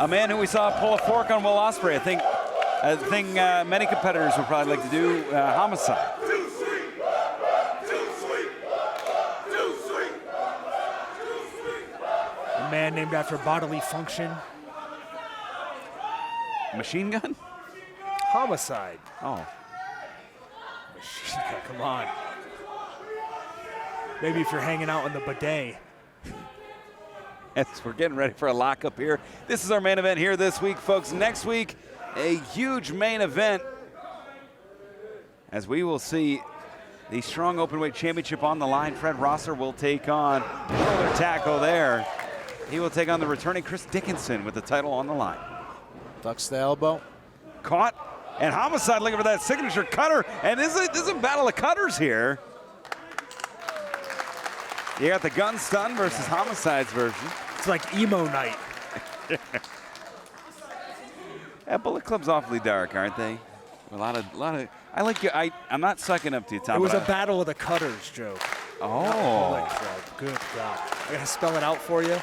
a man who we saw pull a fork on Will Ospreay. I think many competitors would probably like to do, Homicide. A man named after bodily function. Machine Gun? Homicide. Oh. Machine Gun, come on. Maybe if you're hanging out in the bidet. As we're getting ready for a lockup here. This is our main event here this week, folks. Next week, a huge main event as we will see the Strong Openweight Championship on the line. Fred Rosser will take on shoulder tackle there. He will take on the returning Chris Dickinson with the title on the line. Ducks the elbow. Caught, and Homicide looking for that signature cutter, and this is a battle of cutters here. You got the gun stun versus Homicide's version. It's like emo night. Yeah, Bullet Club's awfully dark, aren't they? A lot of. I like you. I'm not sucking up to you, Tom. It was a battle of the cutters joke. Oh. Good God. I gotta spell it out for you.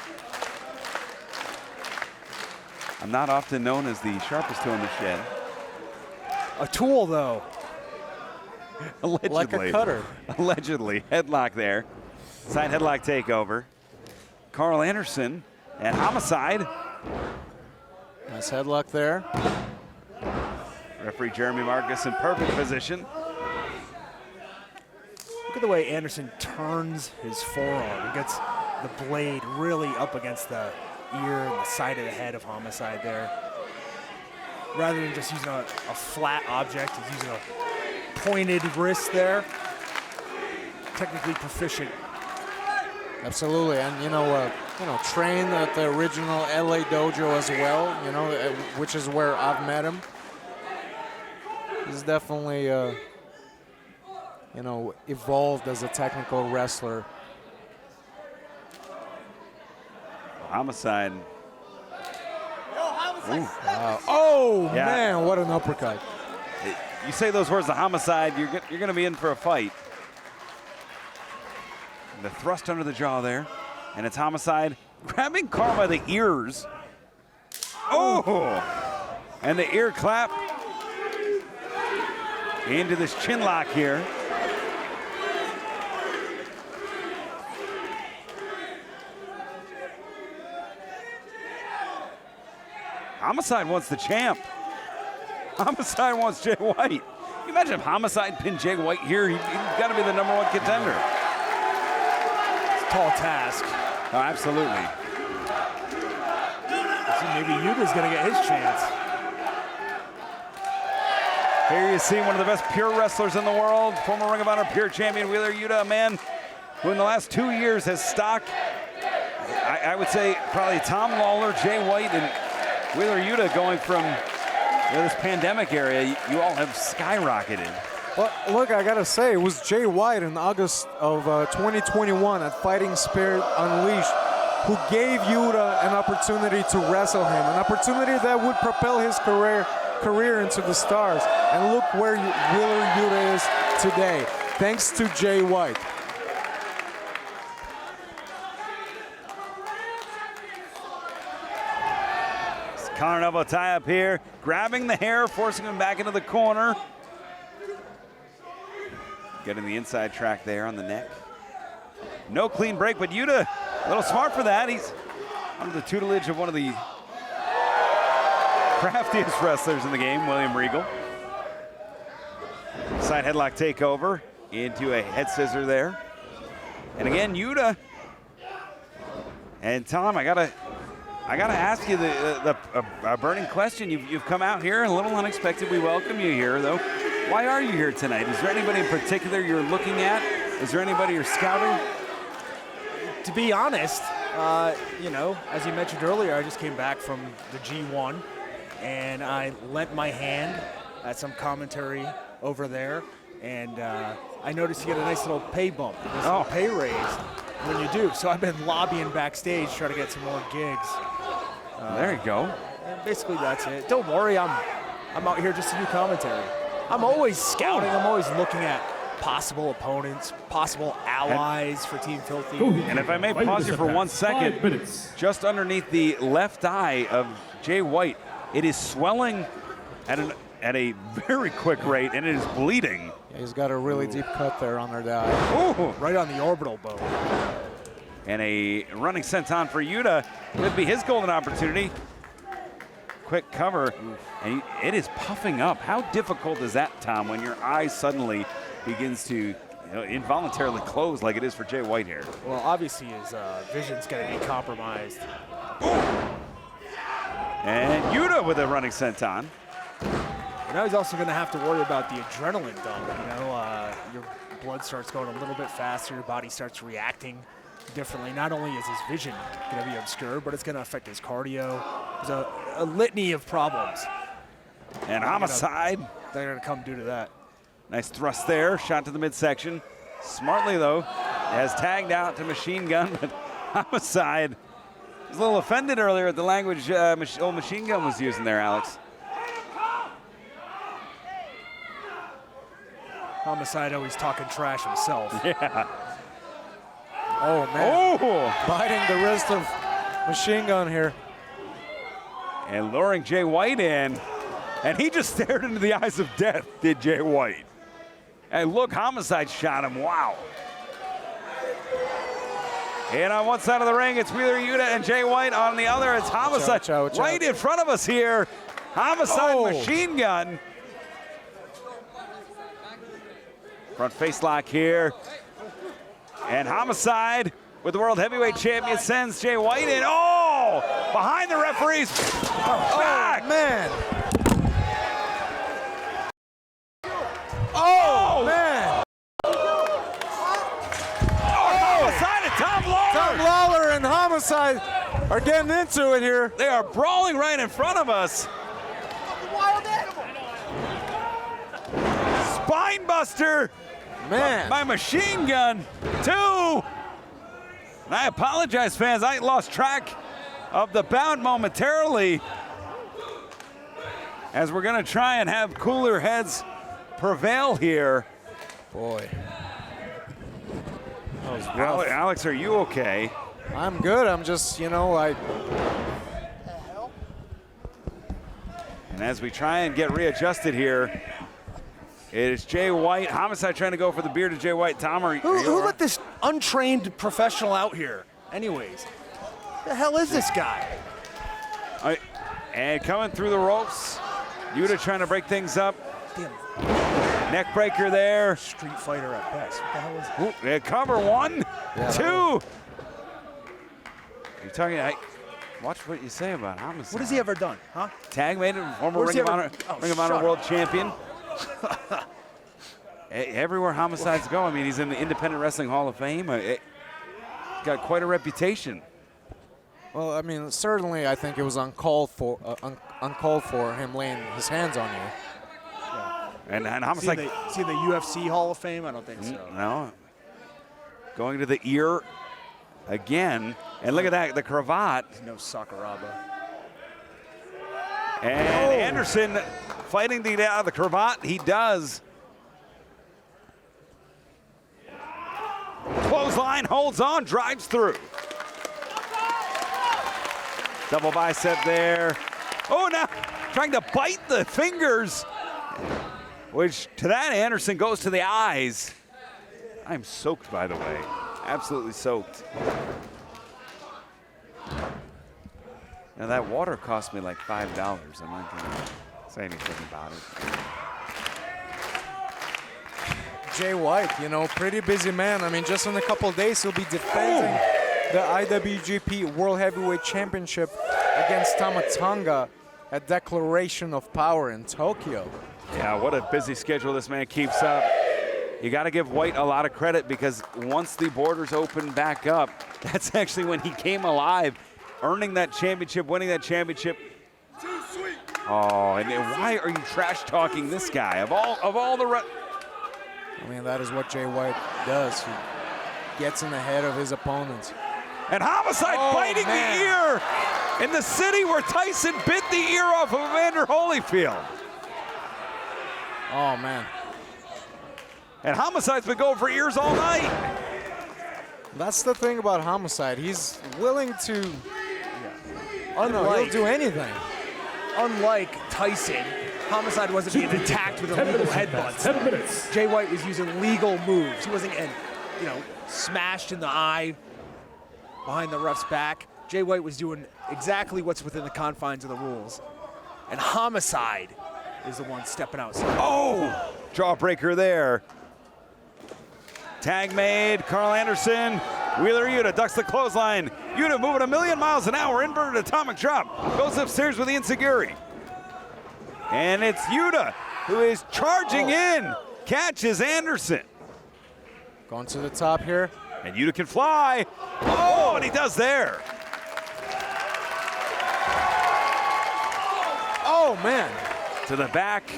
I'm not often known as the sharpest tool in the shed. A tool, though. Allegedly. Like a cutter. Allegedly. Headlock there. Side headlock takeover. Karl Anderson and Homicide. Nice headlock there. Referee Jeremy Marcus in perfect position. Look at the way Anderson turns his forearm. He gets the blade really up against the ear and the side of the head of Homicide there. Rather than just using a flat object, he's using a pointed wrist there. Technically proficient. Absolutely, and trained at the original LA dojo as well. Which is where I've met him. He's definitely, evolved as a technical wrestler. Homicide. Oh, Yeah. man, what an uppercut. You say those words to Homicide, you're going to be in for a fight. The thrust under the jaw there. And it's Homicide grabbing Karl by the ears. Oh! And the ear clap into this chin lock here. Homicide wants the champ. Homicide wants Jay White. You imagine if Homicide pinned Jay White here, he's got to be the #1 contender. It's a tall task. Oh, absolutely. See, maybe Yuta's going to get his chance. Here you see one of the best pure wrestlers in the world, former Ring of Honor pure champion Wheeler Yuta, a man who in the last 2 years has stocked, I would say, probably Tom Lawler, Jay White, and Wheeler Yuta going from this pandemic area. You all have skyrocketed. Well, look, I gotta say, it was Jay White in August of 2021 at Fighting Spirit Unleashed who gave Yuta an opportunity to wrestle him, an opportunity that would propel his career into the stars. And look where Wheeler Yuta is today, thanks to Jay White. Collar and elbow tie up here, grabbing the hair, forcing him back into the corner. Getting the inside track there on the neck. No clean break, but Yuta, a little smart for that. He's under the tutelage of one of the craftiest wrestlers in the game, William Regal. Side headlock takeover into a head scissor there. And again, Yuta. And Tom, I gotta ask you a burning question. You've come out here a little unexpected. We welcome you here, though. Why are you here tonight? Is there anybody in particular you're looking at? Is there anybody you're scouting? To be honest, as you mentioned earlier, I just came back from the G1, and I lent my hand at some commentary over there, and I noticed you get a nice little pay bump, a nice little pay raise when you do. So I've been lobbying backstage trying to get some more gigs. There you go. And basically, that's it. Don't worry, I'm out here just to do commentary. I'm always scouting. I'm always looking at possible opponents, possible allies for Team Filthy. And if I may pause you for 1 second, just underneath the left eye of Jay White, it is swelling at a very quick rate, and it is bleeding. Yeah, he's got a really deep cut there under the eye. Ooh. Right on the orbital bone. And a running senton for Yuta could be his golden opportunity. Quick cover, and it is puffing up. How difficult is that, Tom, when your eye suddenly begins to involuntarily close like it is for Jay White here? Well, obviously his vision's going to be compromised. And Yuta with a running senton. But now he's also going to have to worry about the adrenaline dump. You know, your blood starts going a little bit faster, your body starts reacting differently. Not only is his vision going to be obscured, but it's going to affect his cardio. There's a litany of problems. And Homicide. They're going to come due to that. Nice thrust there, shot to the midsection. Smartly, though, has tagged out to Machine Gun, but Homicide was a little offended earlier at the language old Machine Gun was using there, Alex. Homicide always talking trash himself. Yeah. Oh, man. Oh! Biting the wrist of Machine Gun here. And luring Jay White in. And he just stared into the eyes of death, did Jay White. And look, Homicide shot him. Wow. And on one side of the ring, it's Wheeler Yuta and Jay White. On the other, it's Homicide. Right in front of us here. Homicide Machine Gun. Front face lock here. And Homicide with the World Heavyweight Champion sends Jay White in. Oh! Behind the referees. Back. Oh, man. Oh, man. Homicide and Tom Lawler. Tom Lawler and Homicide are getting into it here. They are brawling right in front of us. Wild animal. Spine buster. Man. My Machine Gun. 2. And I apologize, fans. I lost track of the bout momentarily, as we're going to try and have cooler heads prevail here. Boy. That was rough. Alex, are you okay? I'm good. I'm just, you know, And as we try and get readjusted here, it is Jay White. Homicide trying to go for the beard of Jay White. Tom, are you Who let this untrained professional out here? Anyways, the hell is this guy? And coming through the ropes, Yuta trying to break things up. Damn. Neck breaker there. Street fighter at best. What the hell is Ooh, cover 1, 2. You're talking. Watch what you say about Homicide. What has he ever done, huh? Tag made him, former Ring of Honor World Champion. Everywhere Homicides go, I mean, he's in the Independent Wrestling Hall of Fame. Got quite a reputation. well, I mean, certainly I think it was uncalled for him laying his hands on you. And Homicide. See the UFC Hall of Fame? I don't think so. No. Going to the ear again. And look at that, the cravat. No Sakuraba. And Anderson fighting the cravat. He does. Clothesline, holds on, drives through. Double bicep there. Oh, now trying to bite the fingers, which to that Anderson goes to the eyes. I'm soaked, by the way. Absolutely soaked. Now that water cost me like $5. I'm not going to say anything about it. Jay White, you know, pretty busy man. I mean, just in a couple of days, he'll be defending the IWGP World Heavyweight Championship against Tama Tonga at Declaration of Power in Tokyo. Yeah, what a busy schedule this man keeps up. You got to give White a lot of credit, because once the borders opened back up, that's actually when he came alive, earning that championship, winning that championship. Oh, and why are you trash talking this guy? Of all the I mean, that is what Jay White does. He gets in the head of his opponents. And Homicide biting the ear in the city where Tyson bit the ear off of Evander Holyfield. Oh, man. And Homicide's been going for ears all night. That's the thing about Homicide. He's willing to, he'll do anything. Unlike Tyson, Homicide wasn't being attacked with illegal headbutts. 10 minutes. Jay White was using legal moves. He wasn't getting, smashed in the eye behind the ref's back. Jay White was doing exactly what's within the confines of the rules. And Homicide is the one stepping outside. Oh, jawbreaker there. Tag made, Karl Anderson. Wheeler Yuta ducks the clothesline. Yuta moving 1,000,000 miles an hour, inverted atomic drop. Goes upstairs with the enziguri. And it's Yuta who is charging in, catches Anderson. Going to the top here. And Yuta can fly. Oh, and he does there. Oh, man. To the back,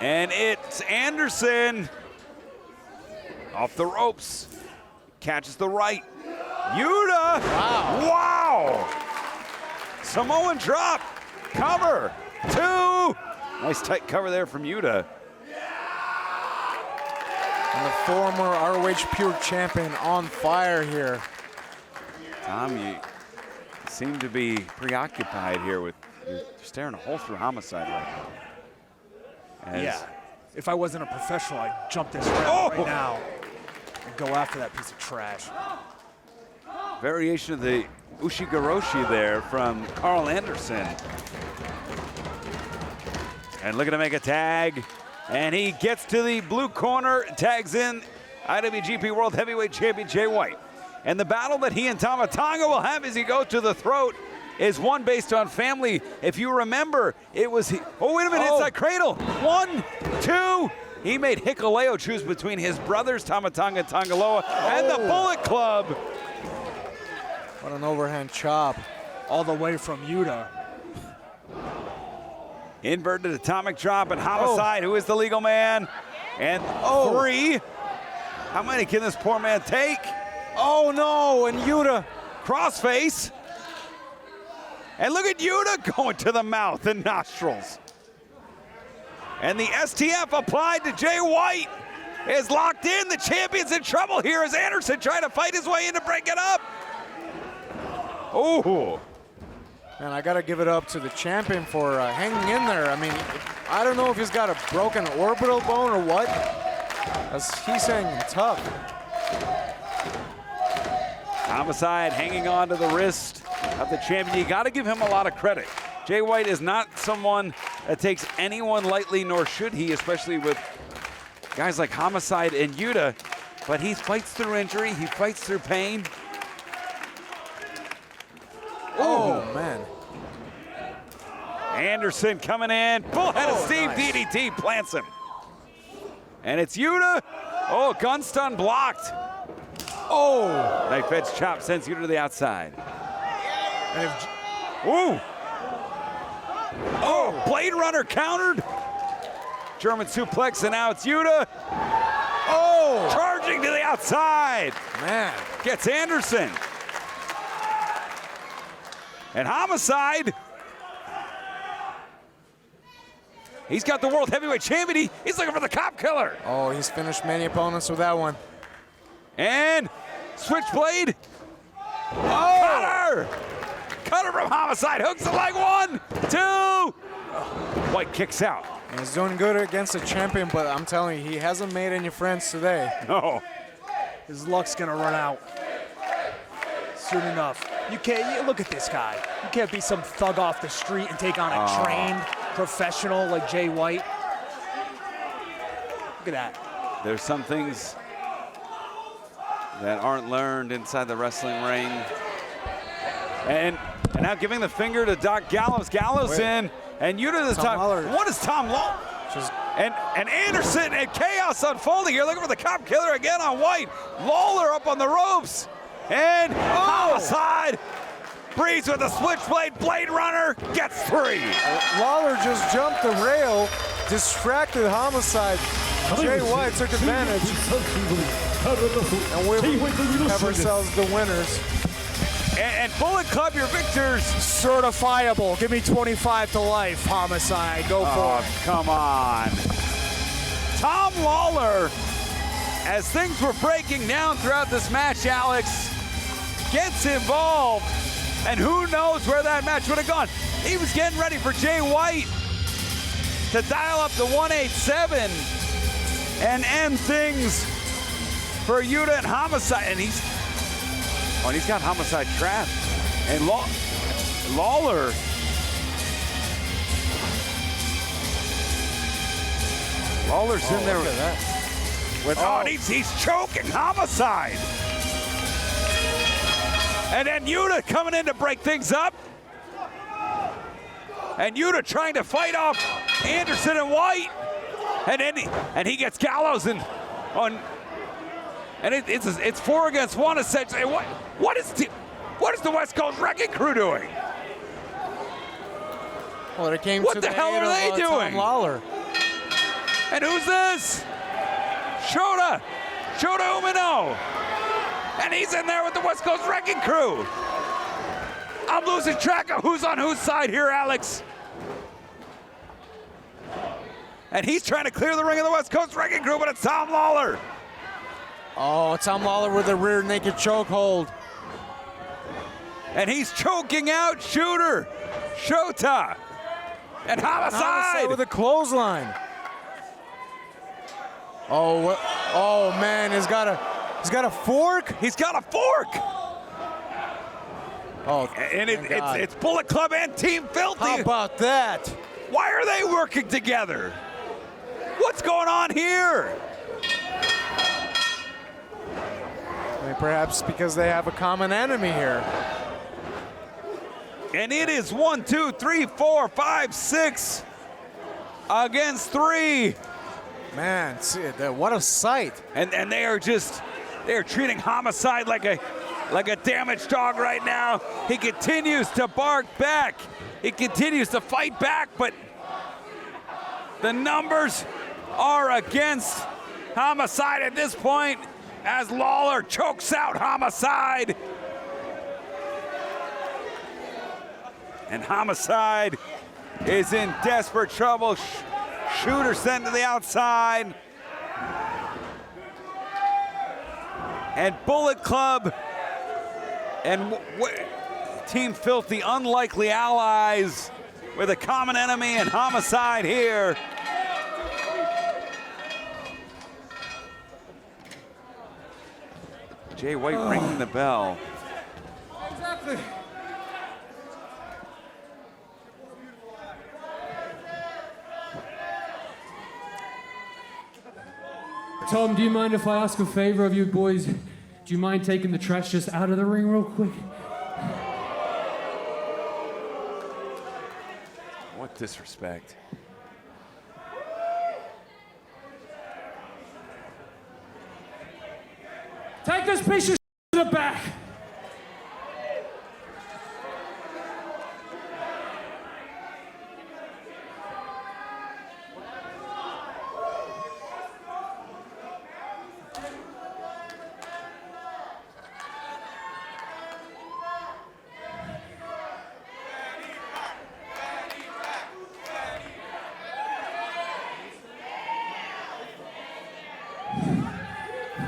and it's Anderson. Off the ropes. Catches the right. Yuta. Wow. Samoan drop. Cover. 2. Nice tight cover there from Yuta. And the former ROH Pure Champion on fire here. Tom, you seem to be preoccupied here with you're staring a hole through Homicide right now. Yeah. If I wasn't a professional, I'd jump this round right now and go after that piece of trash. Variation of the Ushigoroshi there from Karl Anderson. And looking to make a tag. And he gets to the blue corner, tags in IWGP World Heavyweight Champion Jay White. And the battle that he and Tama Tonga will have as he goes to the throat is one based on family. If you remember, it was, oh, wait a minute, inside cradle. 1, 2. He made Hikuleo choose between his brothers, Tama Tonga and Tongaloa, and the Bullet Club. What an overhand chop. All the way from Yuta. Inverted atomic drop and Homicide, who is the legal man. And 3. How many can this poor man take? Oh no, and Yuta. Crossface. And look at Yuta going to the mouth and nostrils. And the STF applied to Jay White is locked in. The champion's in trouble here as Anderson trying to fight his way in to break it up. Oh. And I got to give it up to the champion for hanging in there. I mean, I don't know if he's got a broken orbital bone or what, as he's hanging tough. Homicide hanging on to the wrist of the champion. You got to give him a lot of credit. Jay White is not someone that takes anyone lightly, nor should he, especially with guys like Homicide and Yuta. But he fights through injury, he fights through pain. Oh, man. Anderson coming in, full head of steam, nice. DDT plants him. And it's Yuta. Oh, gun stun blocked. Oh, knife edge chop sends Yuta to the outside. And if, ooh. Oh, Blade Runner countered. German suplex, and now it's Yuta. Oh, charging to the outside. Man. Gets Anderson. And Homicide. He's got the World Heavyweight Champion. He's looking for the cop killer. Oh, he's finished many opponents with that one. And Switchblade. Oh! Cutter from Homicide. Hooks the leg. 1, 2. White kicks out. And he's doing good against the champion, but I'm telling you, he hasn't made any friends today. No. His luck's gonna run out soon enough. You can't, look at this guy. You can't be some thug off the street and take on a trained professional like Jay White. Look at that. There's some things that aren't learned inside the wrestling ring. And now giving the finger to Doc Gallows. Gallows in, and Yuta this time. What is Tom Lawler? And Anderson and chaos unfolding here. Looking for the cop killer again on White. Lawler up on the ropes. And Homicide breathes with a switchblade. Blade Runner gets 3. Lawler just jumped the rail, distracted Homicide. Jay White took advantage. And we have ourselves the winners. And Bullet Club, your victors. Certifiable. Give me 25 to life, Homicide. Go for it. Come on. Tom Lawler, as things were breaking down throughout this match, Alex, gets involved. And who knows where that match would have gone. He was getting ready for Jay White to dial up the 187 and end things for Yuta and Homicide. And he's got Homicide trapped. And Lawler. Lawler's in there with, and he's choking Homicide. And then Yuta coming in to break things up. And Yuta trying to fight off Anderson and White, and he gets Gallows and it's 4 against 1 essentially. What is the West Coast Wrecking Crew doing? Well, it came What to the hell are they doing? Tom Lawler. And who's this? Shota Umino. And he's in there with the West Coast Wrecking Crew. I'm losing track of who's on whose side here, Alex. And he's trying to clear the ring of the West Coast Wrecking Crew, but it's Tom Lawler. Oh, Tom Lawler with a rear naked chokehold. And he's choking out Shota. And Homicide with a clothesline. Oh man, he's got a fork. He's got a fork. Oh, and it's Bullet Club and Team Filthy. How about that? Why are they working together? What's going on here? I mean, perhaps because they have a common enemy here. And it is 1, 2, 3, 4, 5, 6 against 3. Man, what a sight. And they're treating Homicide like a damaged dog right now. He continues to bark back. He continues to fight back, but the numbers are against Homicide at this point as Lawler chokes out Homicide. And Homicide is in desperate trouble. Shooter sent to the outside. And Bullet Club and Team Filthy, unlikely allies with a common enemy and Homicide here. Jay White ringing the bell. Exactly. Tom, do you mind if I ask a favor of you boys? Do you mind taking the trash just out of the ring real quick? What disrespect. Take this piece of shit to the back.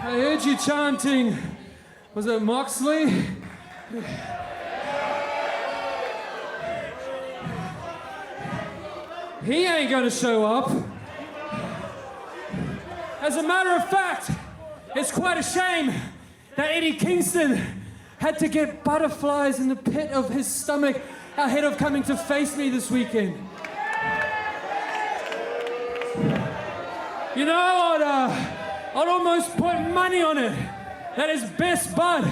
I heard you chanting, was it Moxley? He ain't gonna show up. As a matter of fact, it's quite a shame that Eddie Kingston had to get butterflies in the pit of his stomach ahead of coming to face me this weekend. You know, I'd almost put money on it that his best bud,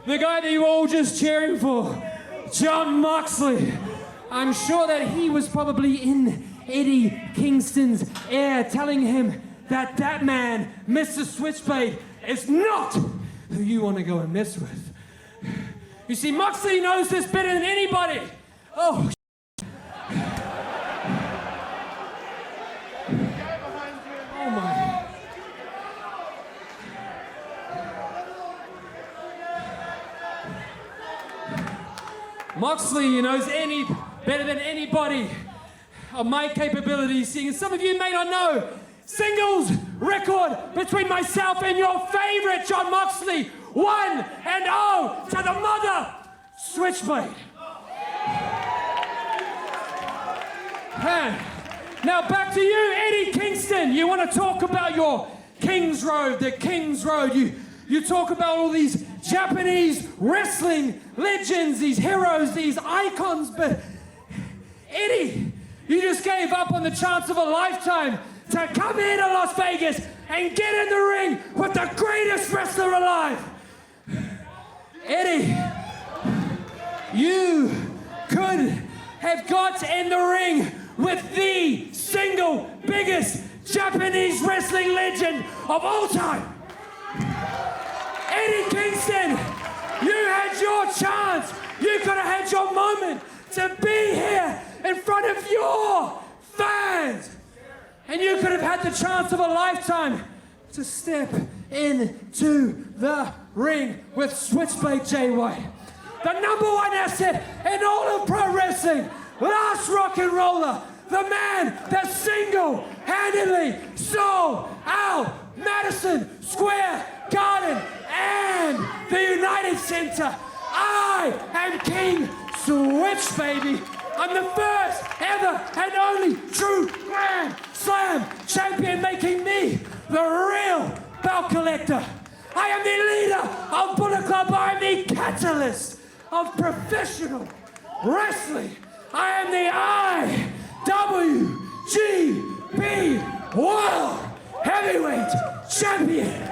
the guy that you were all just cheering for, John Moxley, I'm sure that he was probably in Eddie Kingston's ear telling him that that man, Mr. Switchblade, is not who you want to go and mess with. You see, Moxley knows this better than anybody. Oh, oh my. Moxley knows better than anybody of my capabilities. Seeing some of you may not know, singles record between myself and your favorite John Moxley, 1-0 to the mother Switchblade. Now back to you, Eddie Kingston. You want to talk about your King's Road, the King's Road. You talk about all these Japanese wrestling legends, these heroes, these icons, but Eddie, you just gave up on the chance of a lifetime to come here to Las Vegas and get in the ring with the greatest wrestler alive. Eddie, you could have got in the ring with the single biggest Japanese wrestling legend of all time. Eddie Kingston, you had your chance. You could have had your moment to be here in front of your fans. And you could have had the chance of a lifetime to step into the ring with Switchblade Jay White. The #1 asset in all of pro wrestling, last rock and roller, the man that single-handedly sold out Madison Square Garden and the United Center. I am King Switch, baby. I'm the first ever and only true Grand Slam champion, making me the real belt collector. I am the leader of Bullet Club. I am the catalyst of professional wrestling. I am the IWGP World Heavyweight Champion.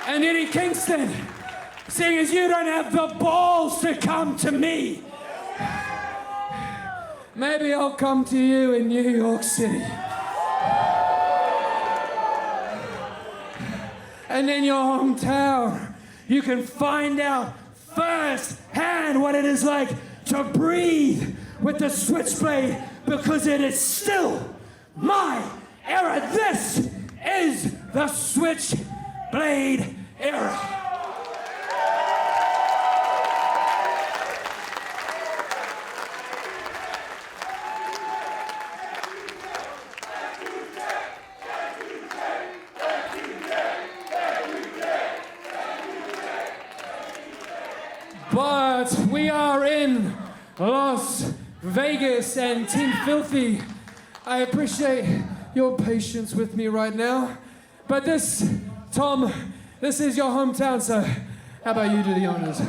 And Eddie Kingston, seeing as you don't have the balls to come to me, maybe I'll come to you in New York City. And in your hometown, you can find out firsthand what it is like to breathe with the Switchblade, because it is still my era. This is the Switchblade era. But we are in Las Vegas, and Team Filthy, I appreciate your patience with me right now. But this, Tom, this is your hometown, so how about you do the honors?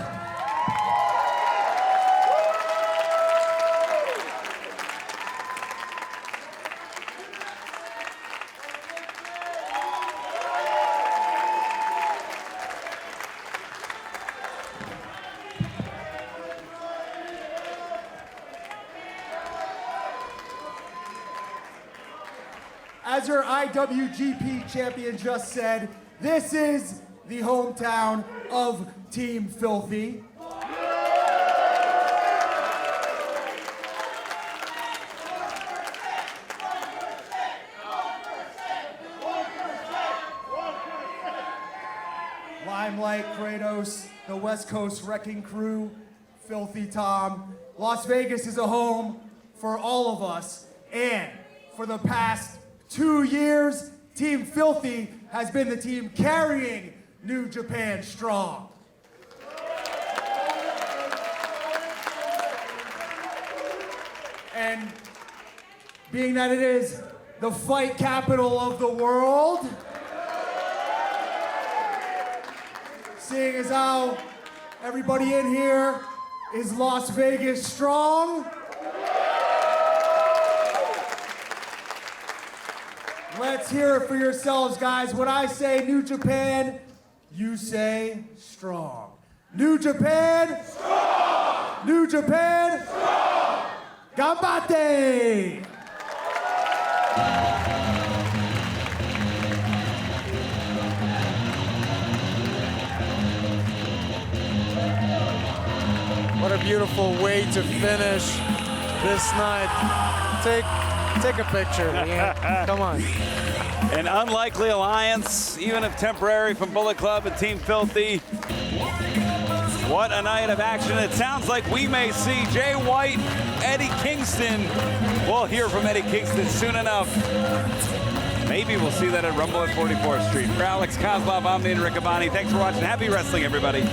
As your IWGP champion just said, this is the hometown of Team Filthy. Limelight, Kratos, the West Coast Wrecking Crew, Filthy Tom. Las Vegas is a home for all of us, and for the past 2 years, Team Filthy has been the team carrying New Japan Strong. And being that it is the fight capital of the world, seeing as how everybody in here is Las Vegas strong, let's hear it for yourselves, guys. When I say New Japan, you say strong. New Japan, strong! New Japan, strong! Ganbatte! What a beautiful way to finish this night. Take a picture, Ian. Come on. An unlikely alliance, even if temporary, from Bullet Club and Team Filthy. What a night of action. It sounds like we may see Jay White, Eddie Kingston. We'll hear from Eddie Kingston soon enough. Maybe we'll see that at Rumble at 44th Street. For Alex Kozlov, I'm Ian Riccaboni. Thanks for watching. Happy wrestling, everybody.